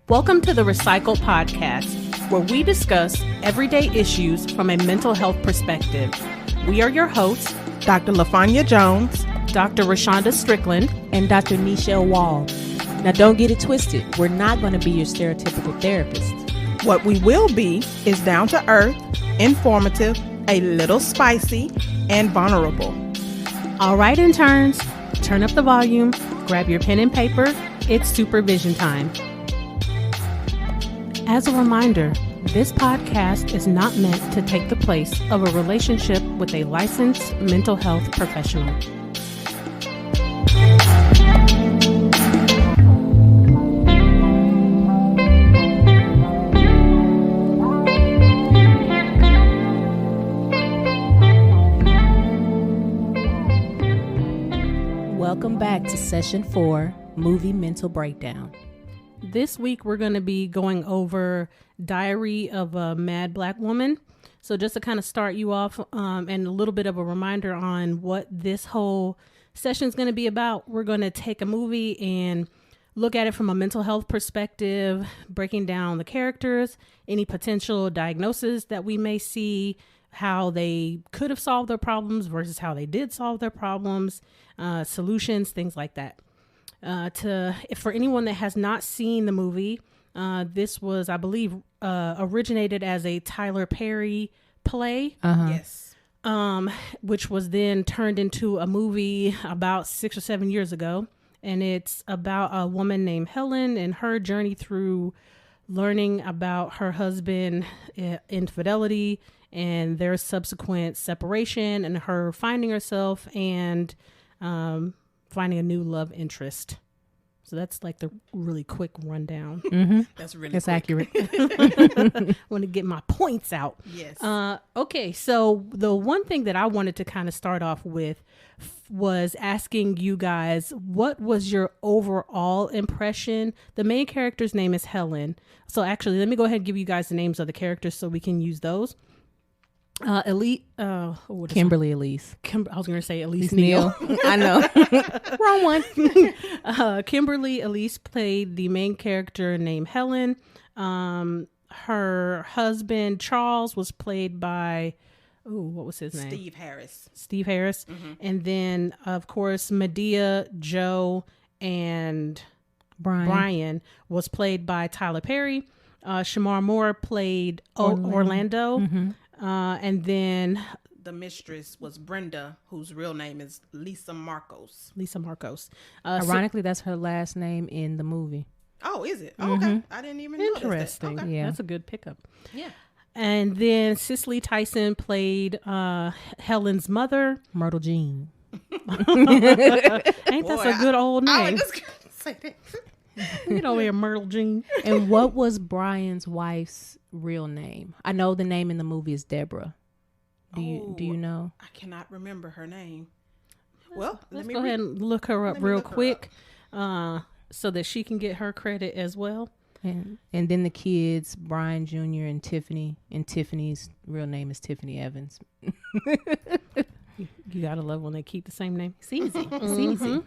Welcome to the Recycle Podcast, where we discuss everyday issues from a mental health perspective. We are your hosts, Dr. LaFanya Jones, Dr. Rashonda Strickland, and Dr. Nichelle Wall. Now, don't get it twisted. We're not going to be your stereotypical therapist. What we will be is down to earth, informative, a little spicy, and vulnerable. All right, interns, turn up the volume, grab your pen and paper. It's supervision time. As a reminder, this podcast is not meant to take the place of a relationship with a licensed mental health professional. Welcome back to Session 4, Movie Mental Breakdown. This week, we're going to be going over Diary of a Mad Black Woman. So just to kind of start you off and a little bit of a reminder on what this whole session is going to be about, we're going to take a movie and look at it from a mental health perspective, breaking down the characters, any potential diagnoses that we may see, how they could have solved their problems versus how they did solve their problems, solutions, things like that. For anyone that has not seen the movie, this was, I believe, originated as a Tyler Perry play. Yes. Which was then turned into a movie about 6 or 7 years ago. And it's about a woman named Helen and her journey through learning about her husband infidelity and their subsequent separation and her finding herself and finding a new love interest. So that's like the really quick rundown. Mm-hmm. That's accurate. Want to get my points out. Yes. Okay, so the one thing that I wanted to kind of start off with was asking you guys, what was your overall impression? The main character's name is Helen. So actually, let me go ahead and give you guys the names of the characters so we can use those. Kimberly Elise. I was going to say Elise Neal. I know. Wrong one. Kimberly Elise played the main character named Helen. Her husband, Charles, was played by, what was his name? Steve Harris. Mm-hmm. And then, of course, Medea, Joe, and Brian was played by Tyler Perry. Shamar Moore played Orlando. Mm-hmm. And then the mistress was Brenda, whose real name is Lisa Marcos. Ironically, that's her last name in the movie. Oh, is it? Oh, okay. I didn't even know that. Interesting. Okay. Yeah. That's a good pickup. Yeah. And then Cicely Tyson played Helen's mother. Myrtle Jean. Ain't that a good old name? I was just going to say that. You know, we're Myrtle Jean. And what was Brian's wife's real name? I know the name in the movie is Deborah. Do you know? I cannot remember her name. Well, let's go ahead and look her up real quick so that she can get her credit as well. And then the kids, Brian Jr. and Tiffany. And Tiffany's real name is Tiffany Evans. You gotta love when they keep the same name. It's easy. It's easy.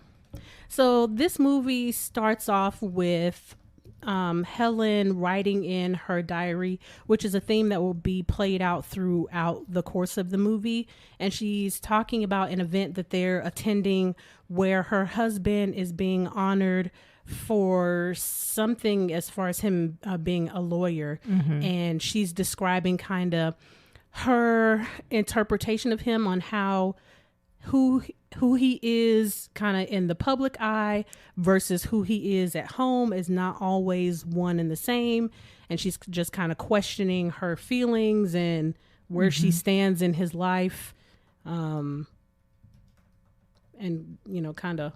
So this movie starts off with Helen writing in her diary, which is a theme that will be played out throughout the course of the movie. And she's talking about an event that they're attending where her husband is being honored for something as far as him being a lawyer. Mm-hmm. And she's describing kind of her interpretation of him on how who he is kind of in the public eye versus who he is at home is not always one and the same. And she's just kind of questioning her feelings and where she stands in his life. And, you know, kind of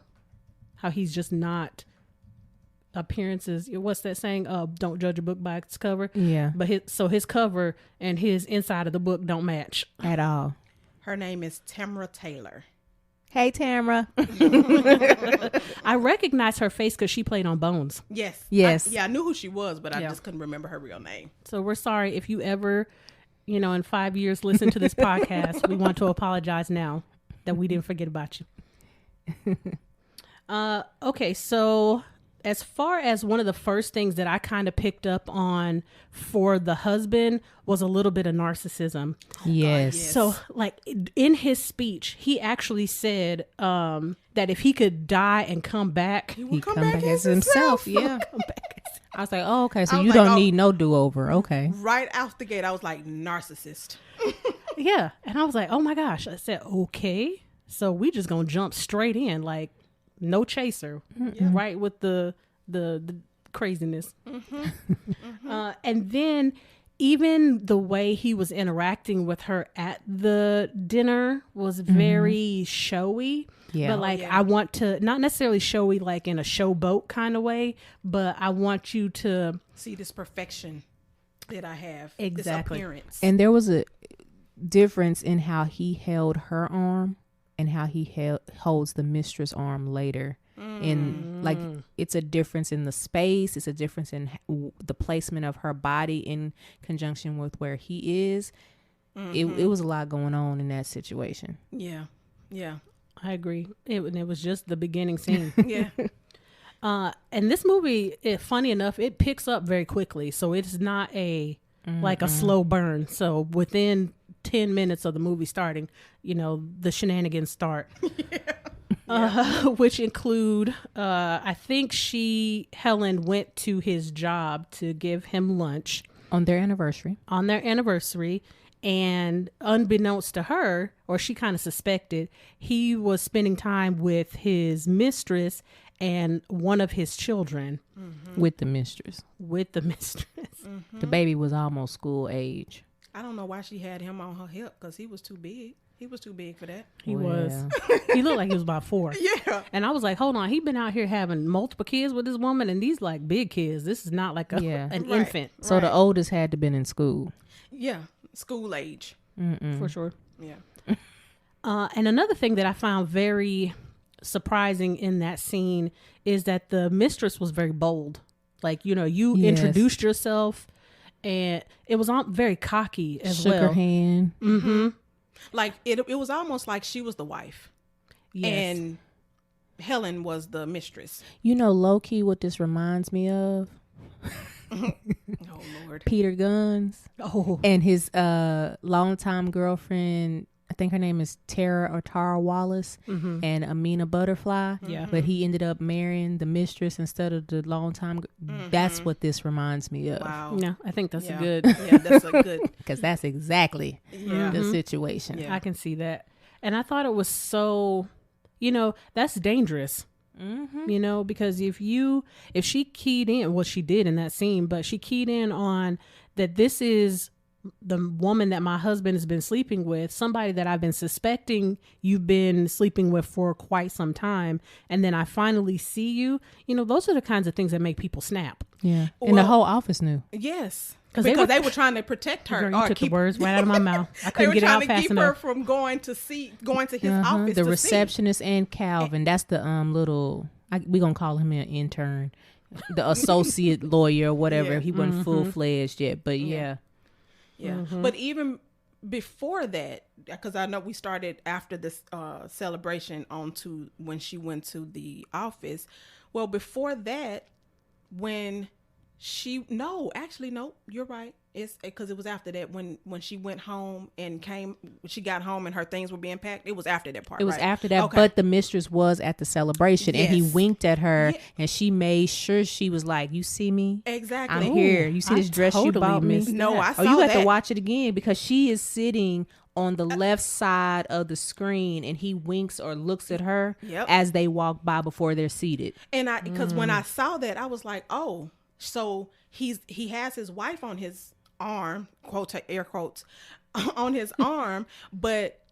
how he's just not appearances. What's that saying? Don't judge a book by its cover. Yeah. But his cover and his inside of the book don't match at all. Her name is Tamra Taylor. Hey, Tamra. I recognize her face because she played on Bones. Yes. I knew who she was, but I just couldn't remember her real name. So we're sorry if you ever, in 5 years listen to this podcast. We want to apologize now that we didn't forget about you. Okay, so as far as one of the first things that I kind of picked up on for the husband was a little bit of narcissism. Yes. yes. So, like in his speech, he actually said that if he could die and come back, He He will come back as himself. Yeah. come back. I was like, oh, okay. So I was you like, don't oh. need no do-over. Okay. Right out the gate, I was like, narcissist. Yeah, and I was like, oh my gosh. I said, okay, so we just gonna jump straight in, like no chaser, right with the craziness. And then even the way he was interacting with her at the dinner was very showy. Yeah. But like, yeah. I want to, not necessarily showy like in a showboat kind of way, but I want you to, See this perfection that I have. Exactly. This appearance. And there was a difference in how he held her arm and how he holds the mistress arm later. And like, it's a difference in the space. It's a difference in the placement of her body in conjunction with where he is. It was a lot going on in that situation. yeah. Yeah. I agree. It was just the beginning scene. Yeah. And this movie, funny enough, it picks up very quickly. So it's not like a slow burn. So within 10 minutes of the movie starting, the shenanigans start. Which include, I think Helen went to his job to give him lunch On their anniversary. on their anniversary. And unbeknownst to her, or she kind of suspected, he was spending time with his mistress and one of his children. With the mistress. With the mistress. The baby was almost school age. I don't know why she had him on her hip because he was too big. He was too big for that. He Well. was. He looked like he was about 4. Yeah. And I was like, hold on, he been out here having multiple kids with this woman, and these like big kids. This is not like Yeah. an Right. infant. So the Right. oldest had to been in school. Yeah. School age. For sure. Yeah. And another thing that I found very surprising in that scene is that the mistress was very bold. Like, you Yes. introduced yourself, and it was very cocky as Shook well. her hand. Like it was almost like she was the wife Yes. and Helen was the mistress. Low key, what this reminds me of? Oh Lord. Peter Guns Oh, and his longtime girlfriend. I think her name is Tara Wallace and Amina Butterfly. Yeah. But he ended up marrying the mistress instead of the longtime. That's what this reminds me of. Wow. no, I think that's Yeah. a good. Yeah, that's a good. Because that's exactly Yeah. the situation. Yeah. I can see that. And I thought it was so, that's dangerous. Because if she keyed in, well, she did in that scene, but she keyed in on that this is the woman that my husband has been sleeping with, somebody that I've been suspecting you've been sleeping with for quite some time. And then I finally see you, those are the kinds of things that make people snap. Yeah. And the Well- whole office knew. Yes. 'Cause Because they they were trying to protect her. Girl, you or took the keep, words right out of my mouth. I they couldn't were get it trying out to fast keep enough. her from going to his office The to receptionist and Calvin. That's the little. We gonna call him an intern, the associate lawyer or whatever. Yeah. He wasn't full fledged yet, but yeah. see. Yeah. But even before that, because I know we started after this celebration on to when she went to the office. Well, before that, when no, you're right. It's because it was after that when she went home and she got home and her things were being packed. It was after that part. It was right? after that, Okay. but the mistress was at the celebration and he Yes. winked at her Yeah. and she made sure she was like, "You see me? Exactly. I'm here. You see I this dress you totally bought me?" missed No, that. I saw Oh, you have that. to watch it again because she is sitting on the left side of the screen and he winks or looks at her Yep. as they walk by before they're seated. And because when I saw that, I was like, oh, so he has his wife on his arm, quote air quotes, on his arm, but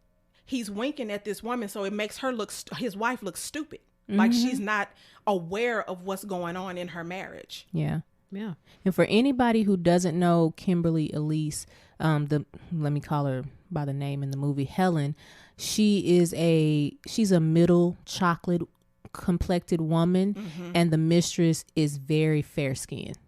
he's winking at this woman, so it makes her his wife look stupid, like she's not aware of what's going on in her marriage. Yeah. Yeah. And for anybody who doesn't know Kimberly Elise, let me call her by the name in the movie, Helen, she's a middle chocolate complected woman, and the mistress is very fair skinned.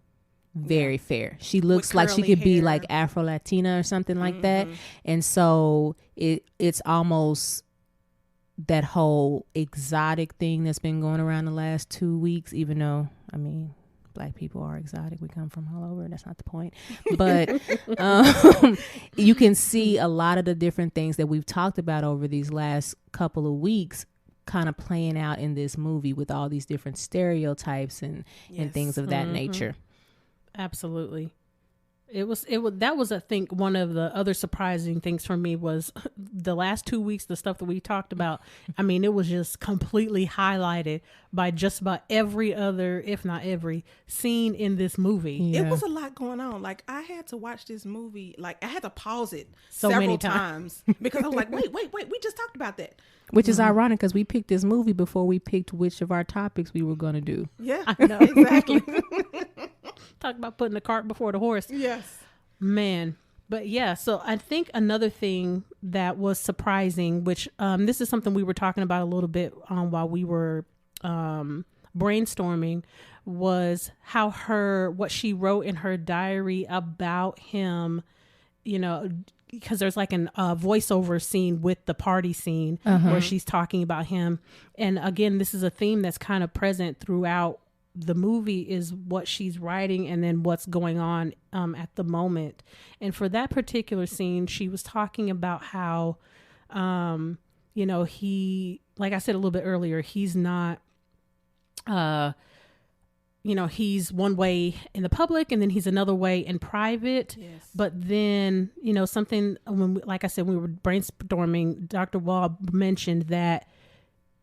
Very fair. She looks like she curly could be hair. like Afro Latina or something like that. And so it's almost that whole exotic thing that's been going around the last 2 weeks, even though, I mean, Black people are exotic. We come from all over. That's not the point. But you can see a lot of the different things that we've talked about over these last couple of weeks kind of playing out in this movie with all these different stereotypes and things of that nature. Absolutely. That was, I think, one of the other surprising things for me was the last 2 weeks, the stuff that we talked about. I mean, it was just completely highlighted by just about every other, if not every, scene in this movie. Yeah. It was a lot going on. Like, I had to watch this movie. Like, I had to pause it so several many times because I was like, wait, we just talked about that. Which is ironic because we picked this movie before we picked which of our topics we were going to do. Yeah, I know. Exactly. Talk about putting the cart before the horse. Yes. Man. But yeah, so I think another thing that was surprising, which this is something we were talking about a little bit while we were brainstorming, was how what she wrote in her diary about him, you know, because there's like a voiceover scene with the party scene where she's talking about him. And again, this is a theme that's kind of present throughout the movie, is what she's writing and then what's going on at the moment. And for that particular scene, she was talking about how, you know, he, like I said a little bit earlier, he's not, you know, he's one way in the public and then he's another way in private. Yes. But then, you know, something, like I said, when we were brainstorming, Dr. Wall mentioned that,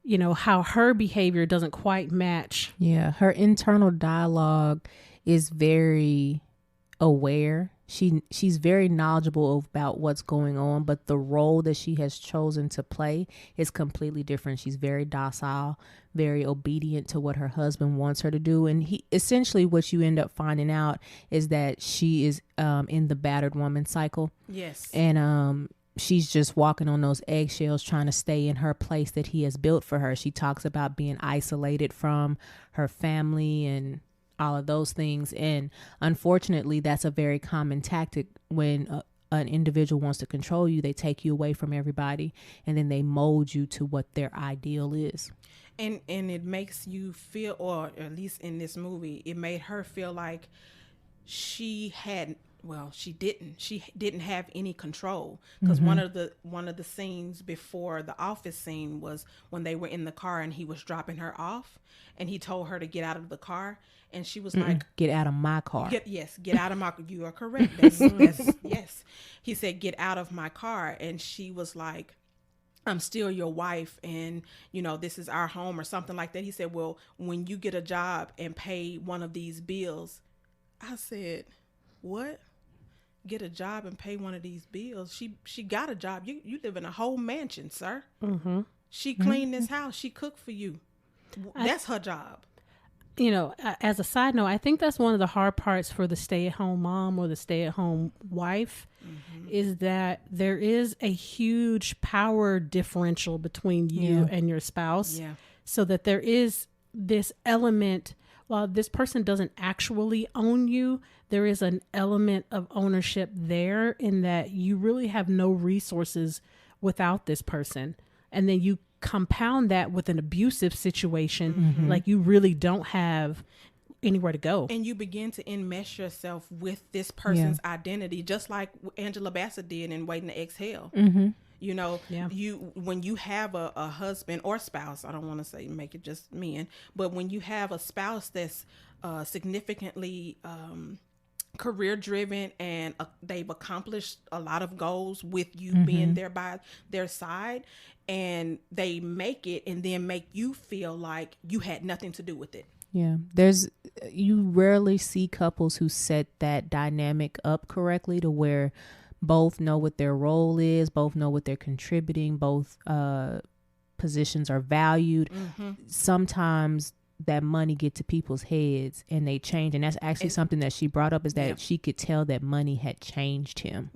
you know, how her behavior doesn't quite match. Yeah, her internal dialogue is very aware. She's very knowledgeable about what's going on, but the role that she has chosen to play is completely different. She's very docile, very obedient to what her husband wants her to do. And he essentially, what you end up finding out is that she is in the battered woman cycle. Yes. And she's just walking on those eggshells trying to stay in her place that he has built for her. She talks about being isolated from her family and all of those things. And unfortunately, that's a very common tactic when an individual wants to control you. They take you away from everybody and then they mold you to what their ideal is. And it makes you feel, or at least in this movie, it made her feel like she didn't have any control, because one of the scenes before the office scene was when they were in the car and he was dropping her off and he told her to get out of the car and she was like, get out of my car. Get out of my car. You are correct. That's yes. He said, get out of my car. And she was like, I'm still your wife and, you know, this is our home or something like that. He said, well, when you get a job and pay one of these bills. I said, what? Get a job and pay one of these bills? She got a job. You live in a whole mansion, sir. Mm-hmm. She cleaned this house. She cooked for you. That's her job. You know, as a side note, I think that's one of the hard parts for the stay-at-home mom or the stay-at-home wife, is that there is a huge power differential between you and your spouse. Yeah. So that there is this element, while this person doesn't actually own you, there is an element of ownership there in that you really have no resources without this person. And then you compound that with an abusive situation, like you really don't have anywhere to go. And you begin to enmesh yourself with this person's identity, just like Angela Bassett did in Waiting to Exhale. You know, when you have a husband or spouse, I don't want to say make it just men, but when you have a spouse that's significantly career driven and they've accomplished a lot of goals with you being there by their side, and they make it and then make you feel like you had nothing to do with it. Yeah, you rarely see couples who set that dynamic up correctly to where both know what their role is, both know what they're contributing, both positions are valued. Sometimes that money get to people's heads and they change, and that's actually something that she brought up, is that she could tell that money had changed him.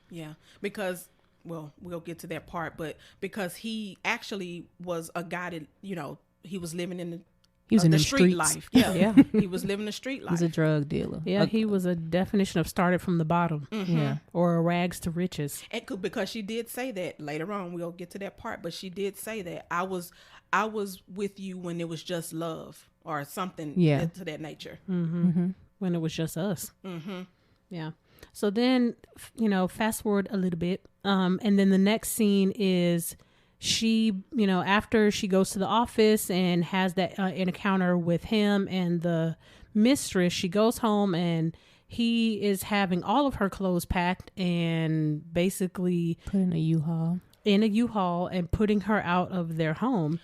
Yeah, because, well, we'll get to that part, but because he actually was a guy that, you know, he was living in He was in the them street streets. life. Yeah, Yeah. He was living the street life. He's a drug dealer. Yeah, he was a definition of started from the bottom. Yeah. Or a rags to riches. Because she did say that later on. We'll get to that part, but she did say that I was with you when it was just love or something to that nature. When it was just us. Yeah. So then, fast forward a little bit. And then the next scene is she, after she goes to the office and has that encounter with him and the mistress, she goes home and he is having all of her clothes packed and basically Put in a U-Haul and putting her out of their home.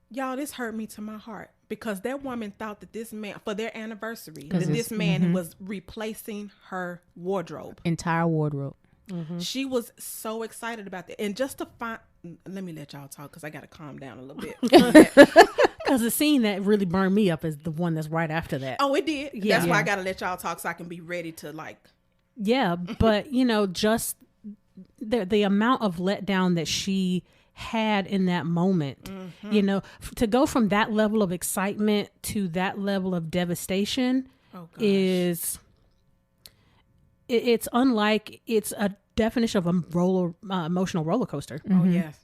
Y'all, this hurt me to my heart because that woman thought that this man, for their anniversary, 'Cause that it's- this man was replacing her wardrobe. Entire wardrobe. She was so excited about that. And just to find, let me let y'all talk because I got to calm down a little bit. Because the scene that really burned me up is the one that's right after that. Oh, it did? Yeah. That's why I got to let y'all talk so I can be ready to Yeah, but just the amount of letdown that she had in that moment, to go from that level of excitement to that level of devastation is it's unlike, it's a definition of a emotional roller coaster. Oh, yes.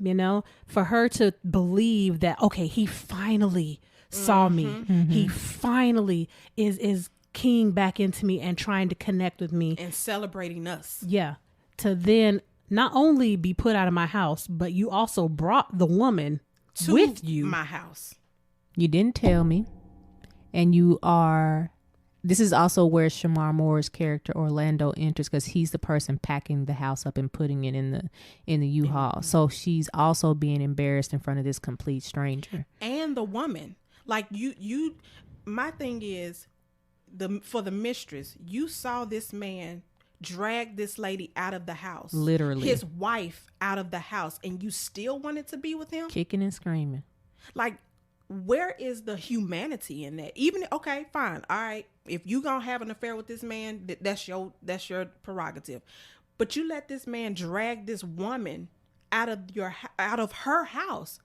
For her to believe that, okay, he finally saw me. He finally is keying back into me and trying to connect with me. And celebrating us. Yeah. To then not only be put out of my house, but you also brought the woman with you. My house. You didn't tell me. And this is also where Shamar Moore's character Orlando enters because he's the person packing the house up and putting it in the U-Haul. So she's also being embarrassed in front of this complete stranger. And the woman. Like my thing is for the mistress, you saw this man drag this lady out of the house. Literally. His wife out of the house, and you still wanted to be with him? Kicking and screaming. Like, where is the humanity in that? Even, okay, fine. All right. If you gonna have an affair with this man, that's your prerogative. But you let this man drag this woman out of her house.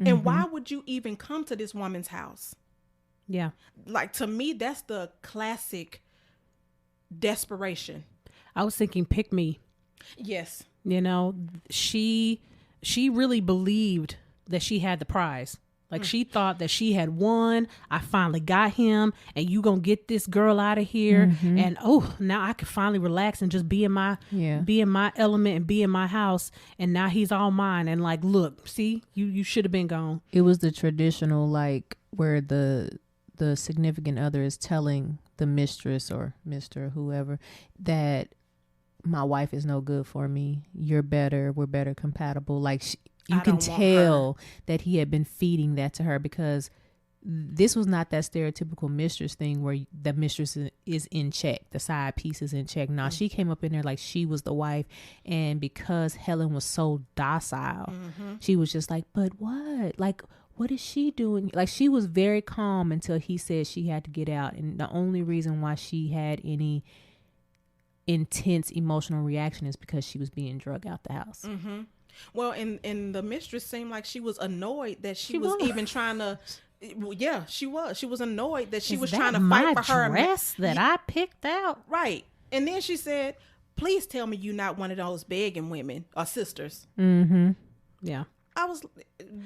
And why would you even come to this woman's house? Yeah. Like, to me, that's the classic desperation. I was thinking, pick me. Yes. She really believed that she had the prize. Like she thought that she had won. I finally got him, and you gonna get this girl out of here. And now I can finally relax and just be in my element and be in my house. And now he's all mine. And like, look, see, you should have been gone. It was the traditional, like, where the significant other is telling the mistress or Mr. whoever that my wife is no good for me. You're better. We're better compatible. Like you can tell that he had been feeding that to her because this was not that stereotypical mistress thing where the mistress is in check. The side piece is in check. Now she came up in there like she was the wife. And because Helen was so docile, she was just like, but what? Like, what is she doing? Like, she was very calm until he said she had to get out. And the only reason why she had any intense emotional reaction is because she was being drugged out the house. Well, and the mistress seemed like she was annoyed that she was even trying to. Yeah, she was. She was annoyed that she was trying to fight for her dress that I picked out. Right, and then she said, "Please tell me you're not one of those begging women or sisters." Yeah. I was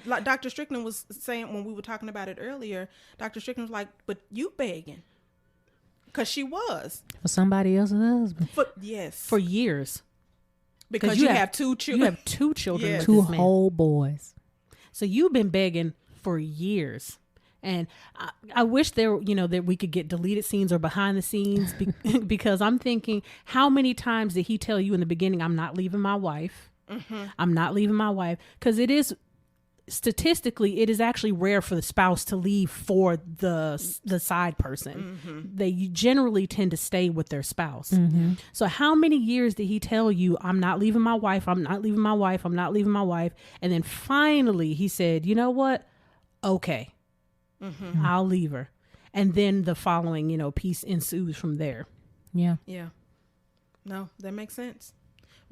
like, Dr. Strickland was saying when we were talking about it earlier. Dr. Strickland was like, "But you begging." Because she was. For somebody else's husband. For years. Because you have 2 children. You have 2 children. Yes. 2 whole boys. So you've been begging for years. And I wish that we could get deleted scenes or behind the scenes because I'm thinking, how many times did he tell you in the beginning, I'm not leaving my wife? I'm not leaving my wife. Because it is, statistically, it is actually rare for the spouse to leave for the side person. They generally tend to stay with their spouse. So how many years did he tell you, I'm not leaving my wife, I'm not leaving my wife, I'm not leaving my wife? And then finally he said, you know what? Okay, I'll leave her. And then the following, piece ensues from there. Yeah. Yeah. No, that makes sense.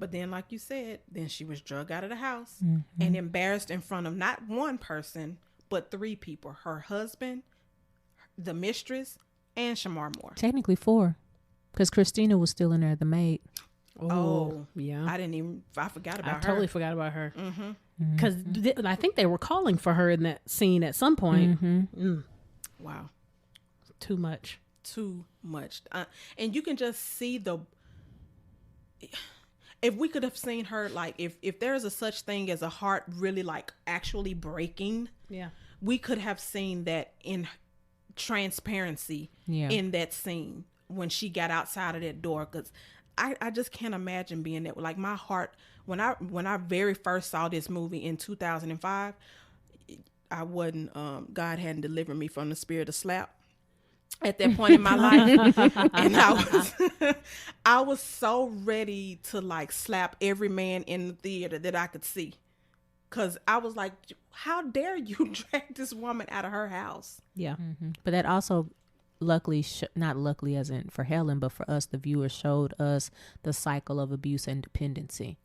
But then, like you said, then she was drugged out of the house and embarrassed in front of not one person, but 3 people. Her husband, the mistress, and Shamar Moore. Technically 4, because Christina was still in there, the maid. Oh, yeah. I forgot about I her. totally forgot about her. Mm-hmm. Because I think they were calling for her in that scene at some point. Wow. Too much. Too much. And you can just see if we could have seen her, like, if there's a such thing as a heart really, like, actually breaking, Yeah. we could have seen that in transparency in that scene when she got outside of that door. Because I just can't imagine being there. Like, my heart, when I very first saw this movie in 2005, I wasn't, God hadn't delivered me from the spirit of slap at that point in my life. And I was so ready to, like, slap every man in the theater that I could see. Cause I was like, how dare you drag this woman out of her house? Yeah. But that also, luckily, not luckily as in for Helen, but for us, the viewers, showed us the cycle of abuse and dependency.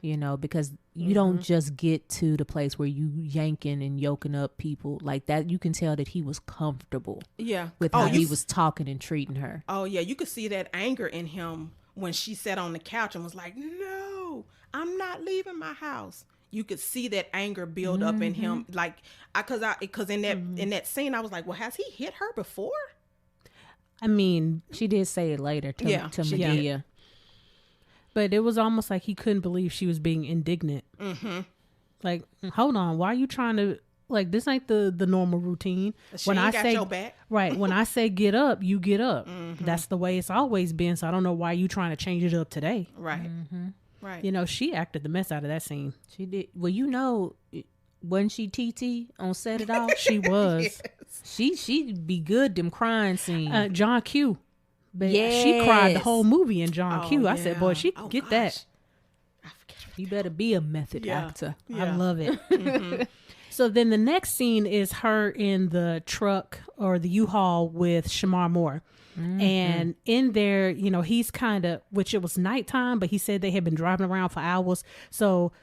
You know, because you don't just get to the place where you yanking and yoking up people like that. You can tell that he was comfortable with how he was talking and treating her. Oh yeah, you could see that anger in him when she sat on the couch and was like, no, I'm not leaving my house. You could see that anger build up in him. Like, because in that scene, I was like, well, has he hit her before? I mean, she did say it later to Medea. But it was almost like he couldn't believe she was being indignant. Like, hold on, why are you trying to, like, this ain't the normal routine. She ain't got your back. Right, when I say get up, you get up. That's the way it's always been, so I don't know why you trying to change it up today. Right. Right. You know, she acted the mess out of that scene. She did. Well, you know, wasn't she TT on Set It Off? She was. Yes. She'd be good, them crying scenes. John Q. But yes. She cried the whole movie in John Q. I said, boy, she could get that. You better be a method actor. I love it. So then the next scene is her in the truck or the U-Haul with Shamar Moore. And in there, you know, he's kind of, which it was nighttime, but he said they had been driving around for hours. So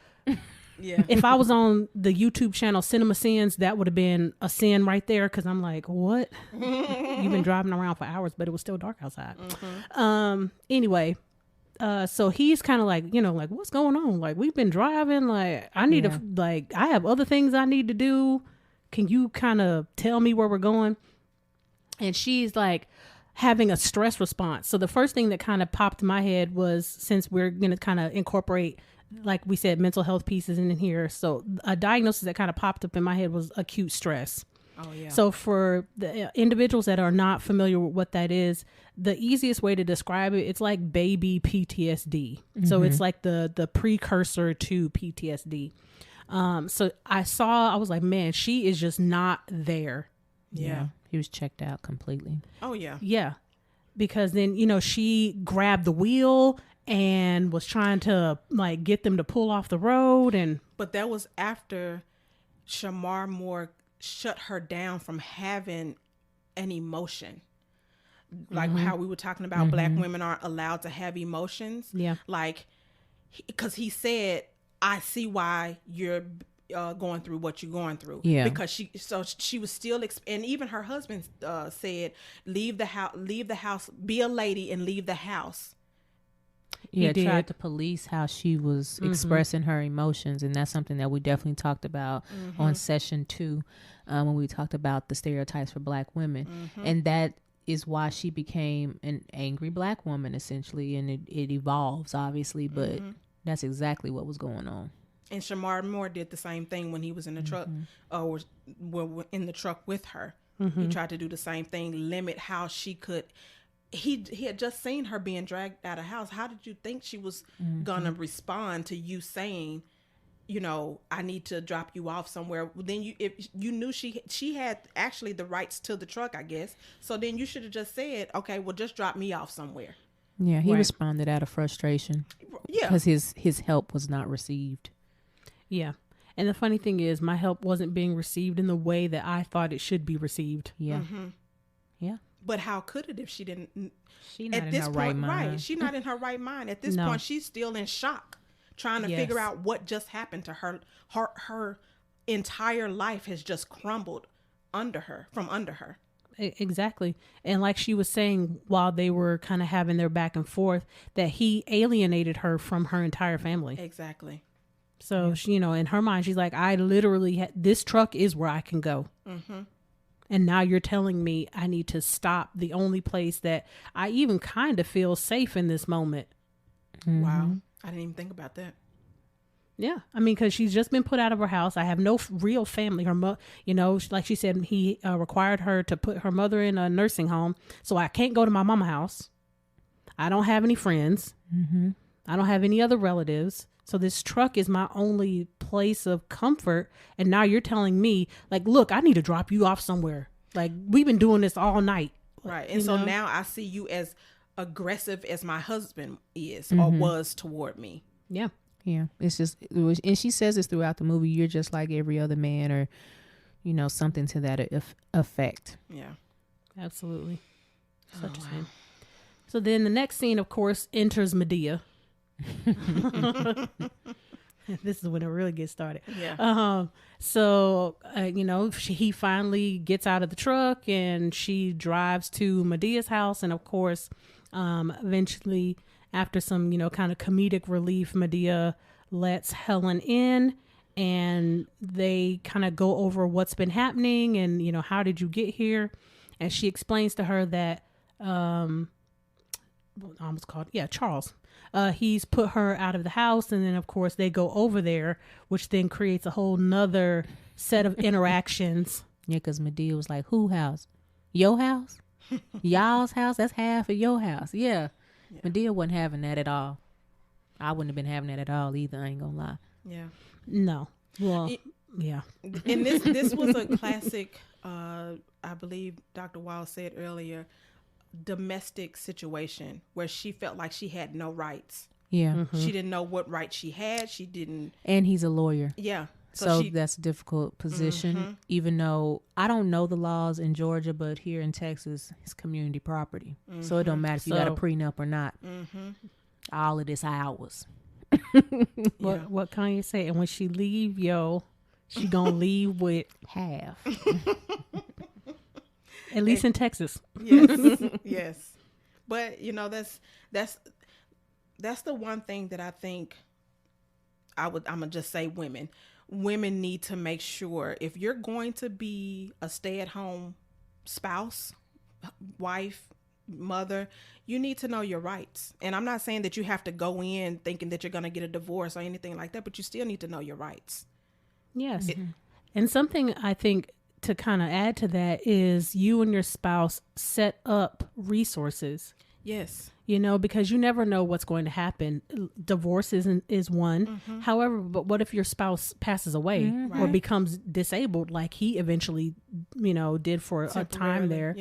if I was on the YouTube channel Cinema Sins, that would have been a sin right there. Cause I'm like, what? You've been driving around for hours, but it was still dark outside. Anyway, so he's kind of like, you know, like, what's going on? Like, we've been driving, like, I need to, like, I have other things I need to do. Can you kind of tell me where we're going? And she's like having a stress response. So the first thing that kind of popped in my head was, since we're going to kind of incorporate, like we said, mental health pieces in here. So a diagnosis that kind of popped up in my head was acute stress. Oh, yeah. So for the individuals that are not familiar with what that is, the easiest way to describe it, it's like baby PTSD. So it's like the precursor to PTSD. So I was like, man, she is just not there. Yeah. He was checked out completely. Oh, yeah. Yeah. Because then, you know, she grabbed the wheel and was trying to, like, get them to pull off the road. But that was after Shamar Moore shut her down from having an emotion. Like how we were talking about Black women aren't allowed to have emotions. Yeah. Like, because he said, I see why you're going through what you're going through. Yeah. Because she was still, and even her husband said, leave the house, be a lady and leave the house. Yeah, tried to police how she was expressing her emotions, and that's something that we definitely talked about on session 2 when we talked about the stereotypes for Black women, and that is why she became an angry Black woman essentially, and it evolves obviously, but that's exactly what was going on. And Shamar Moore did the same thing when he was in the truck, or in the truck with her. He tried to do the same thing, limit how she could. He had just seen her being dragged out of house. How did you think she was gonna respond to you saying, you know, I need to drop you off somewhere? Then if you knew she had actually the rights to the truck, I guess. So then you should have just said, okay, well, just drop me off somewhere. Yeah, he responded out of frustration. Yeah, because his help was not received. Yeah. And the funny thing is, my help wasn't being received in the way that I thought it should be received. Yeah. Yeah. But how could it if she didn't? She's not in her right mind. Right. She's not in her right mind. At this point, she's still in shock, trying to figure out what just happened to her. Her entire life has just crumbled from under her. Exactly. And like she was saying while they were kind of having their back and forth, that he alienated her from her entire family. Exactly. So she, in her mind, she's like, I literally this truck is where I can go. And now you're telling me I need to stop the only place that I even kind of feel safe in this moment. Wow. I didn't even think about that. Yeah. I mean, because she's just been put out of her house. I have no real family. Her like she said, he required her to put her mother in a nursing home. So I can't go to my mama's house. I don't have any friends. I don't have any other relatives. So this truck is my only place of comfort. And now you're telling me, like, look, I need to drop you off somewhere. Like, we've been doing this all night. Right. And so now I see you as aggressive as my husband is or was toward me. Yeah. Yeah. It's just, and she says this throughout the movie, you're just like every other man, or, something to that effect. Yeah. Absolutely. Such a shame. So then the next scene, of course, enters Medea. This is when it really gets started. Yeah. So he finally gets out of the truck and she drives to Medea's house, and of course, eventually, after some kind of comedic relief, Medea lets Helen in, and they kind of go over what's been happening and how did you get here, and she explains to her that Charles. He's put her out of the house, and then of course they go over there, which then creates a whole nother set of interactions. Yeah, because Medea was like, who house? Your house? Y'all's house? That's half of your house. Yeah. Medea wasn't having that at all. I wouldn't have been having that at all either, I ain't gonna lie. Yeah. No. Well, yeah. And this was a classic, I believe Dr. Wild said earlier, domestic situation where she felt like she had no rights. Yeah. She didn't know what rights she had. She didn't. And he's a lawyer. Yeah. So that's a difficult position, even though I don't know the laws in Georgia, but here in Texas, it's community property. So it don't matter if you got a prenup or not. All of this ours. What Kanye say? And when she leave, she gonna leave with half. At least in Texas. Yes. Yes. But that's the one thing that I think I'm gonna just say women need to make sure, if you're going to be a stay-at-home spouse, wife, mother, you need to know your rights. And I'm not saying that you have to go in thinking that you're going to get a divorce or anything like that, but you still need to know your rights. Yes. And something I think to kind of add to that is you and your spouse set up resources. Yes. Because you never know what's going to happen. Divorce is one. However, but what if your spouse passes away or becomes disabled, like he eventually, did for a time there?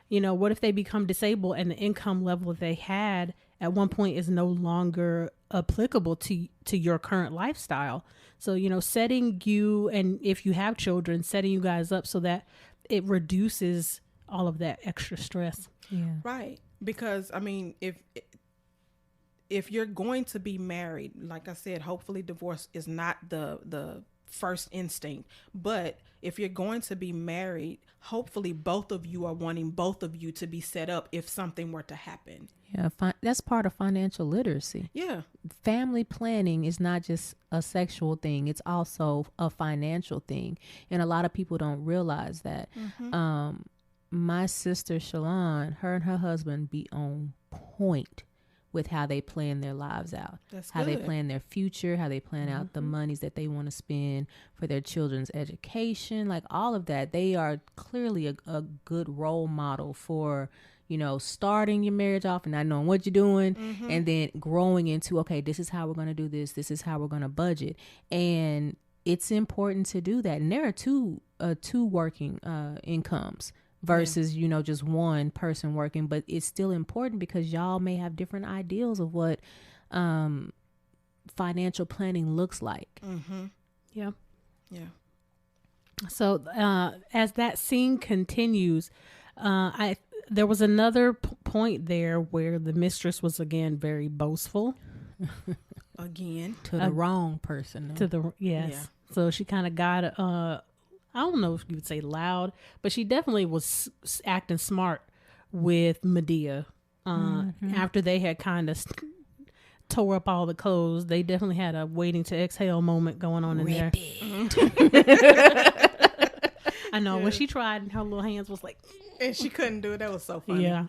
Yeah. What if they become disabled and the income level that they had at one point is no longer applicable to your current lifestyle? So, setting you, and if you have children, setting you guys up so that it reduces all of that extra stress. Yeah. Right. Because I mean, if you're going to be married, like I said, hopefully divorce is not the first instinct. But if you're going to be married, hopefully both of you are wanting both of you to be set up if something were to happen. Yeah, that's part of financial literacy. Yeah. Family planning is not just a sexual thing. It's also a financial thing. And a lot of people don't realize that. My sister, Shalon, her and her husband be on point with how they plan their lives out. That's how good. they plan their future, how they plan out the monies that they want to spend for their children's education, like all of that. They are clearly a good role model for, starting your marriage off and not knowing what you're doing, and then growing into, okay, this is how we're going to do this. This is how we're going to budget. And it's important to do that. And there are two working incomes versus, just one person working, but it's still important because y'all may have different ideals of what financial planning looks like. Yeah. Yeah. So as that scene continues, there was another point there where the mistress was again very boastful. Again. To the wrong person. To the yes. Yeah. So she kind of got I don't know if you would say loud, but she definitely was acting smart with Medea. After they had kind of tore up all the clothes, they definitely had a waiting to exhale moment going on in there. I know when she tried and her little hands was like, and she couldn't do it. That was so funny. yeah.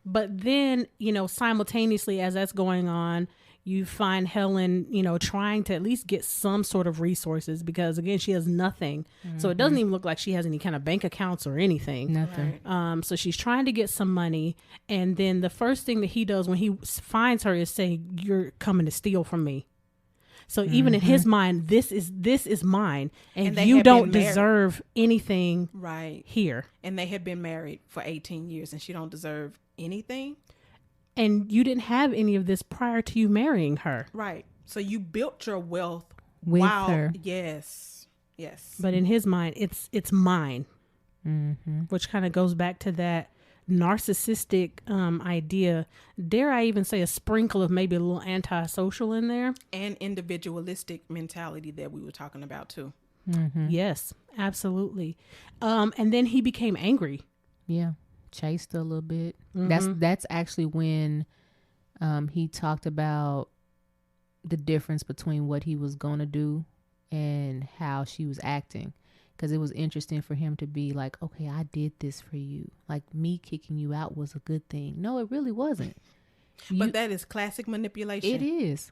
But then, simultaneously as that's going on, you find Helen, trying to at least get some sort of resources because, again, she has nothing. So it doesn't even look like she has any kind of bank accounts or anything. Nothing. Right. So she's trying to get some money. And then the first thing that he does when he finds her is say, "You're coming to steal from me." So even in his mind, this is mine. And they you had don't been married. deserve anything Right. here. And they had been married for 18 years and she don't deserve anything. And you didn't have any of this prior to you marrying her. Right. So you built your wealth With her. Yes. Yes. But in his mind, it's mine. Which kind of goes back to that narcissistic idea. Dare I even say a sprinkle of maybe a little antisocial in there? And individualistic mentality that we were talking about too. Yes, absolutely. And then he became angry. Yeah. Chased her a little bit. That's actually when he talked about the difference between what he was going to do and how she was acting. Because it was interesting for him to be like, okay, I did this for you. Like, me kicking you out was a good thing. No, it really wasn't. But that is classic manipulation. It is.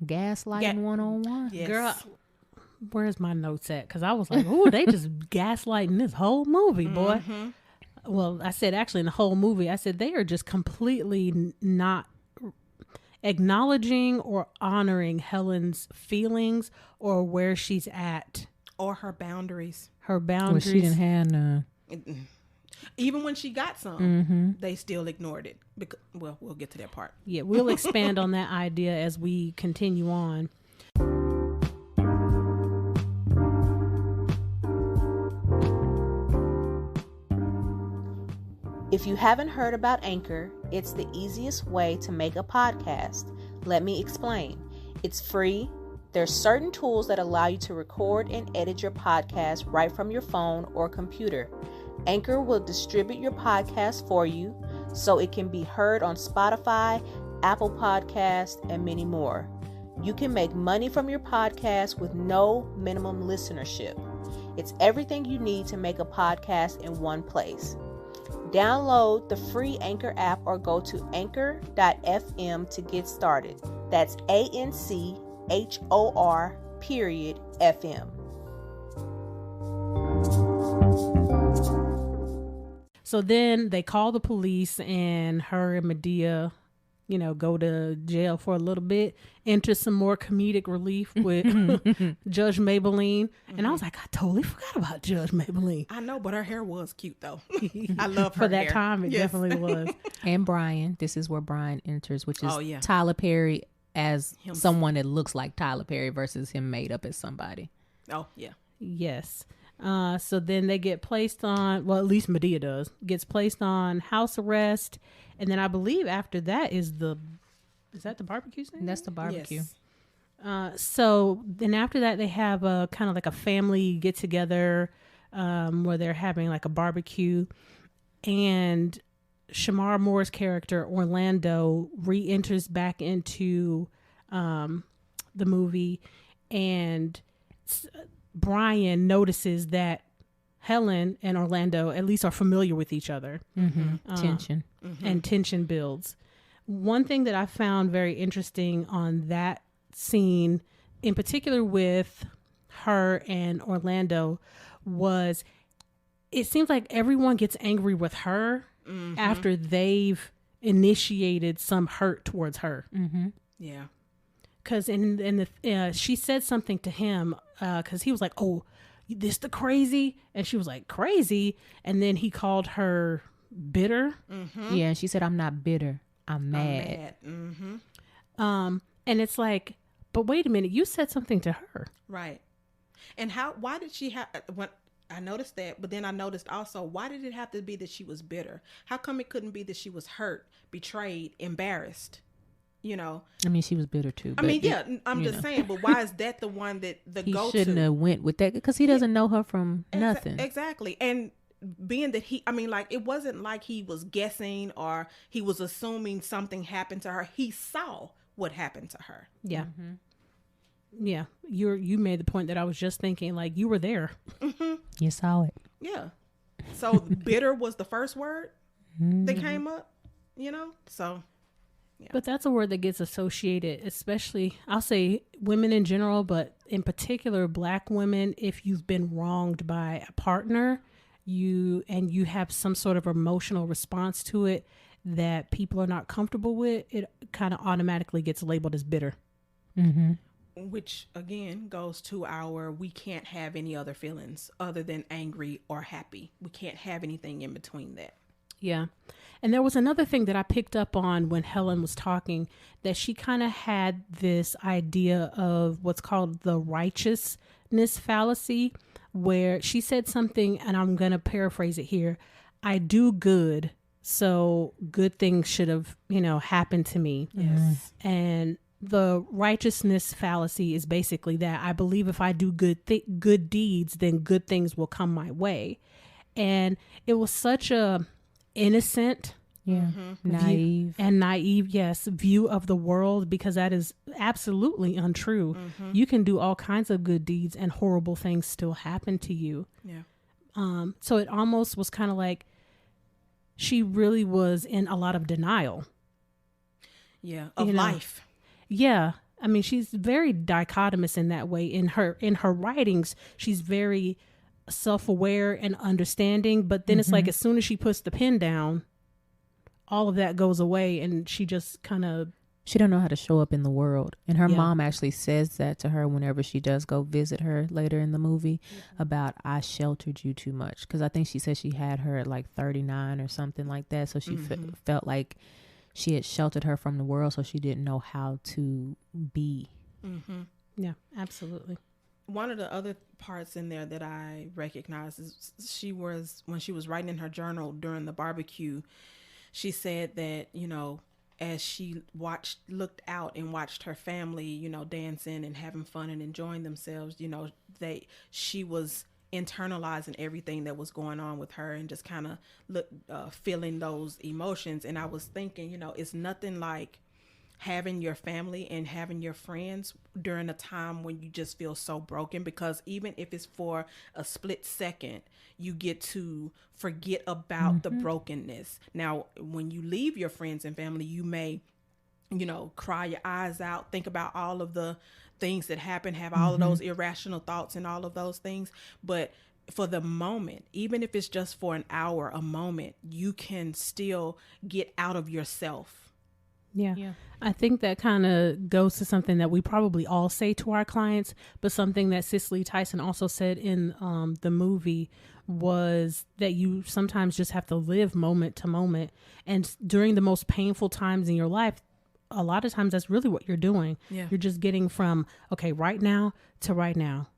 Gaslighting one-on-one. Yes. Girl, where's my notes at? Because I was like, oh, they just gaslighting this whole movie, boy. Well, I said actually in the whole movie, I said they are just completely not acknowledging or honoring Helen's feelings or where she's at. Or her boundaries. Her Well, boundaries. she didn't have none. Even when she got some, they still ignored it. Because, well, we'll get to that part. Yeah, we'll expand on that idea as we continue on. If you haven't heard about Anchor, it's the easiest way to make a podcast. Let me explain. It's free. There's certain tools that allow you to record and edit your podcast right from your phone or computer. Anchor will distribute your podcast for you so it can be heard on Spotify, Apple Podcasts, and many more. You can make money from your podcast with no minimum listenership. It's everything you need to make a podcast in one place. Download the free Anchor app or go to anchor.fm to get started. That's ANCHOR.FM. So then they call the police and her and Medea, go to jail for a little bit, enter some more comedic relief with Judge Maybelline. And I was like, I totally forgot about Judge Maybelline. I know, but her hair was cute though. I love her For that hair. time, it definitely was. And Brian. This is where Brian enters, which is Oh, yeah. Tyler Perry as Him. someone that looks like Tyler Perry versus him made up as somebody. Oh, yeah. Yes. So then they get placed on, well, at least Medea gets placed on house arrest. And then I believe after that is that the barbecue scene? That's the barbecue. Yes. So then after that, they have a kind of like a family get together where they're having like a barbecue. And Shamar Moore's character, Orlando, re-enters back into the movie. And Brian notices that Helen and Orlando at least are familiar with each other. Tension. And tension builds. One thing that I found very interesting on that scene, in particular with her and Orlando, was it seems like everyone gets angry with her after they've initiated some hurt towards her. Yeah. Because she said something to him because he was like, "Oh, this the crazy," and she was like, "Crazy," and then he called her bitter. Yeah, and she said, "I'm not bitter. I'm mad." Mm-hmm. And it's like, but wait a minute, you said something to her. Right. And why did she have, when I noticed that, but then I noticed also, why did it have to be that she was bitter? How come it couldn't be that she was hurt, betrayed, embarrassed? you know. I mean, she was bitter too. I mean, yeah, I'm just saying, but why is that the one that the he go-to? shouldn't have went with that because he doesn't know her from nothing. Exactly. And being that I mean, like, it wasn't like he was guessing or he was assuming something happened to her. He saw what happened to her. Yeah. Yeah. You made the point that I was just thinking, like, you were there. You saw it. Yeah. So bitter was the first word that came up, you know? So, yeah. But that's a word that gets associated, especially, I'll say women in general, but in particular, Black women. If you've been wronged by a partner, you have some sort of emotional response to it that people are not comfortable with, it kind of automatically gets labeled as bitter. Which again goes to we can't have any other feelings other than angry or happy. We can't have anything in between that. Yeah. And there was another thing that I picked up on when Helen was talking, that she kind of had this idea of what's called the righteousness fallacy, where she said something, and I'm going to paraphrase it here. I do good, so good things should have, happened to me. Yes. And the righteousness fallacy is basically that I believe if I do good deeds, then good things will come my way. And it was such a innocent, naive view of the world, because that is absolutely untrue. You can do all kinds of good deeds and horrible things still happen to you. Yeah. So it almost was kind of like she really was in a lot of denial. Yeah, of life. Yeah. I mean, she's very dichotomous in that way. In her writings, she's very self-aware and understanding, but then it's like as soon as she puts the pen down, all of that goes away, and she just kind of... She don't know how to show up in the world. And her mom actually says that to her whenever she does go visit her later in the movie about, I sheltered you too much. Because I think she said she had her at like 39 or something like that. So she felt like she had sheltered her from the world, so she didn't know how to be. Yeah, absolutely. One of the other parts in there that I recognize is when she was writing in her journal during the barbecue, she said that, as she looked out and watched her family, dancing and having fun and enjoying themselves, she was internalizing everything that was going on with her and just kind of feeling those emotions. And I was thinking, it's nothing like having your family and having your friends during a time when you just feel so broken, because even if it's for a split second, you get to forget about the brokenness. Now, when you leave your friends and family, you may, cry your eyes out, think about all of the things that happen, have all of those irrational thoughts and all of those things. But for the moment, even if it's just for an hour, a moment, you can still get out of yourself. Yeah. I think that kind of goes to something that we probably all say to our clients, but something that Cicely Tyson also said in the movie was that you sometimes just have to live moment to moment. And during the most painful times in your life, a lot of times that's really what you're doing. Yeah. You're just getting from, okay, right now to right now.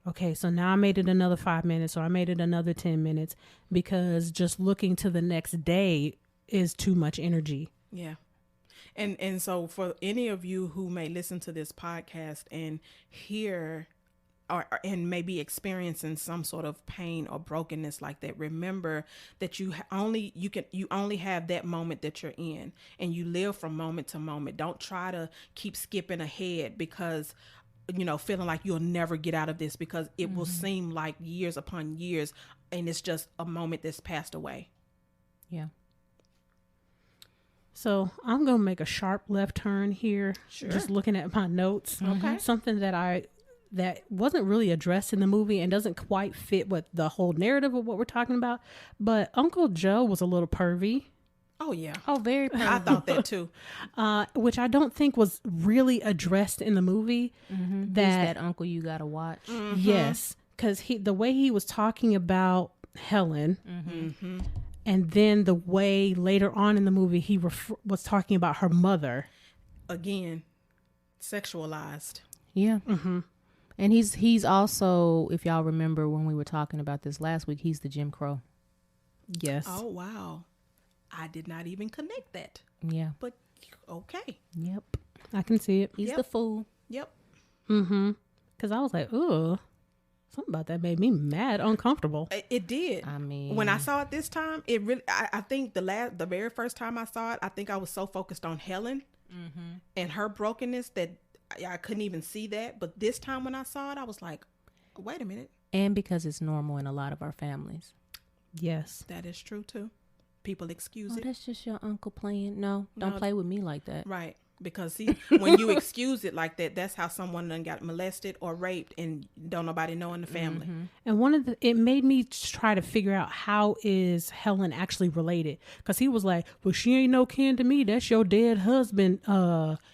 Okay, so now I made it another 5 minutes, or I made it another 10 minutes, because just looking to the next day is too much energy. Yeah. And so for any of you who may listen to this podcast and hear and maybe experiencing some sort of pain or brokenness like that, remember that you only have that moment that you're in, and you live from moment to moment. Don't try to keep skipping ahead because feeling like you'll never get out of this, because it will seem like years upon years, and it's just a moment that's passed away. Yeah. So I'm going to make a sharp left turn here. Sure. Just looking at my notes. Okay. Something that wasn't really addressed in the movie and doesn't quite fit with the whole narrative of what we're talking about. But Uncle Joe was a little pervy. Oh, yeah. Oh, very pervy. I thought that too. Which I don't think was really addressed in the movie. Who's that uncle you got to watch? Yes. Because the way he was talking about Helen... And then the way later on in the movie he was talking about her mother. Again, sexualized. Yeah. And he's also, if y'all remember when we were talking about this last week, he's the Jim Crow. Yes. Oh, wow. I did not even connect that. Yeah. But okay. Yep. I can see it. He's Yep. the fool. Yep. Mm-hmm. Because I was like, ooh, something about that made me mad, uncomfortable. It did. I mean, When I saw it this time, it really. I think the very first time I saw it, I think I was so focused on Helen and her brokenness that I couldn't even see that. But this time when I saw it, I was like, wait a minute, and because it's normal in a lot of our families. Yes. that is true too. People excuse Oh, it, that's just your uncle playing. No, don't No. play with me like that. right? Because see, when you excuse it like that, that's how someone done got molested or raped, and don't nobody know in the family. And it made me try to figure out how is Helen actually related. Because he was like, well, she ain't no kin to me. That's your dead husband.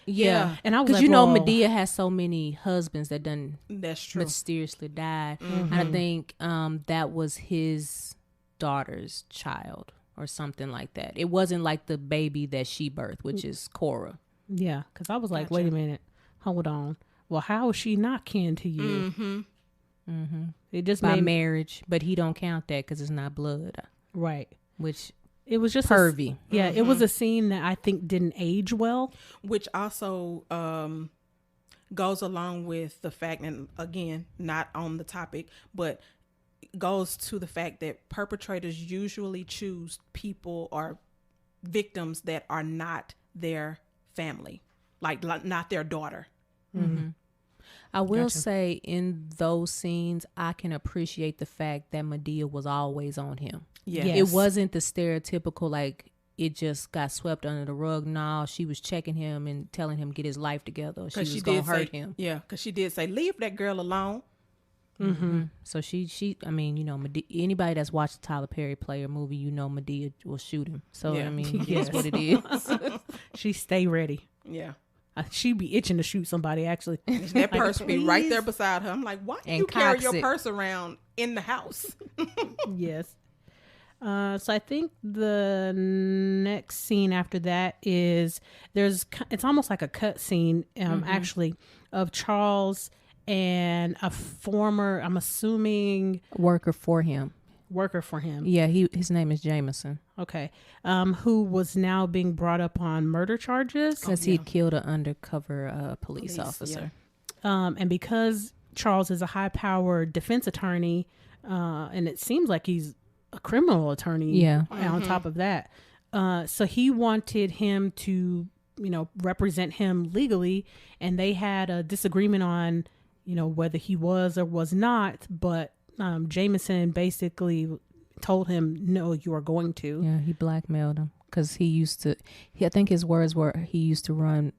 Yeah. And I was Because like, you know, well, Medea has so many husbands that done That's true. mysteriously died. And I think that was his daughter's child or something like that. It wasn't like the baby that she birthed, which is Cora. Yeah. Because I was like, Gotcha. wait a minute. Hold on. Well, how is she not kin to you? It just By made marriage, but he don't count that because it's not blood, right. which It was just pervy. It was a scene that I think didn't age well. Which also goes along with the fact, and again, not on the topic, but goes to the fact that perpetrators usually choose people or victims that are not their family, like not their daughter. I will say in those scenes, I can appreciate the fact that Medea was always on him. Yeah. Yes. It wasn't the stereotypical, like, it just got swept under the rug. No, she was checking him and telling him get his life together. Or she was going to hurt him. Yeah, because she did say, leave that girl alone. So she, I mean, you know, Medea, anybody that's watched the Tyler Perry Player movie, you know Medea will shoot him. So, Yeah. I mean, Yes. it's what it is. She stay ready. Yeah. She be itching to shoot somebody, actually. That purse be right there please. beside her. I'm like, why do And you carry cocks your it. purse around in the house? Yes. So I think the next scene after that is it's almost like a cut scene, actually, of Charles and a former, I'm assuming, Worker for him. worker for him. Yeah, his name is Jameson. Okay. Who was now being brought up on murder charges. Because he had killed an undercover police officer. And because Charles is a high-powered defense attorney, and it seems like he's a criminal attorney. Yeah. On top of that, so he wanted him to, represent him legally, and they had a disagreement on, whether he was or was not. But Jameson basically told him, "No, you are going to." Yeah, he blackmailed him because he used to. I think his words were he used to run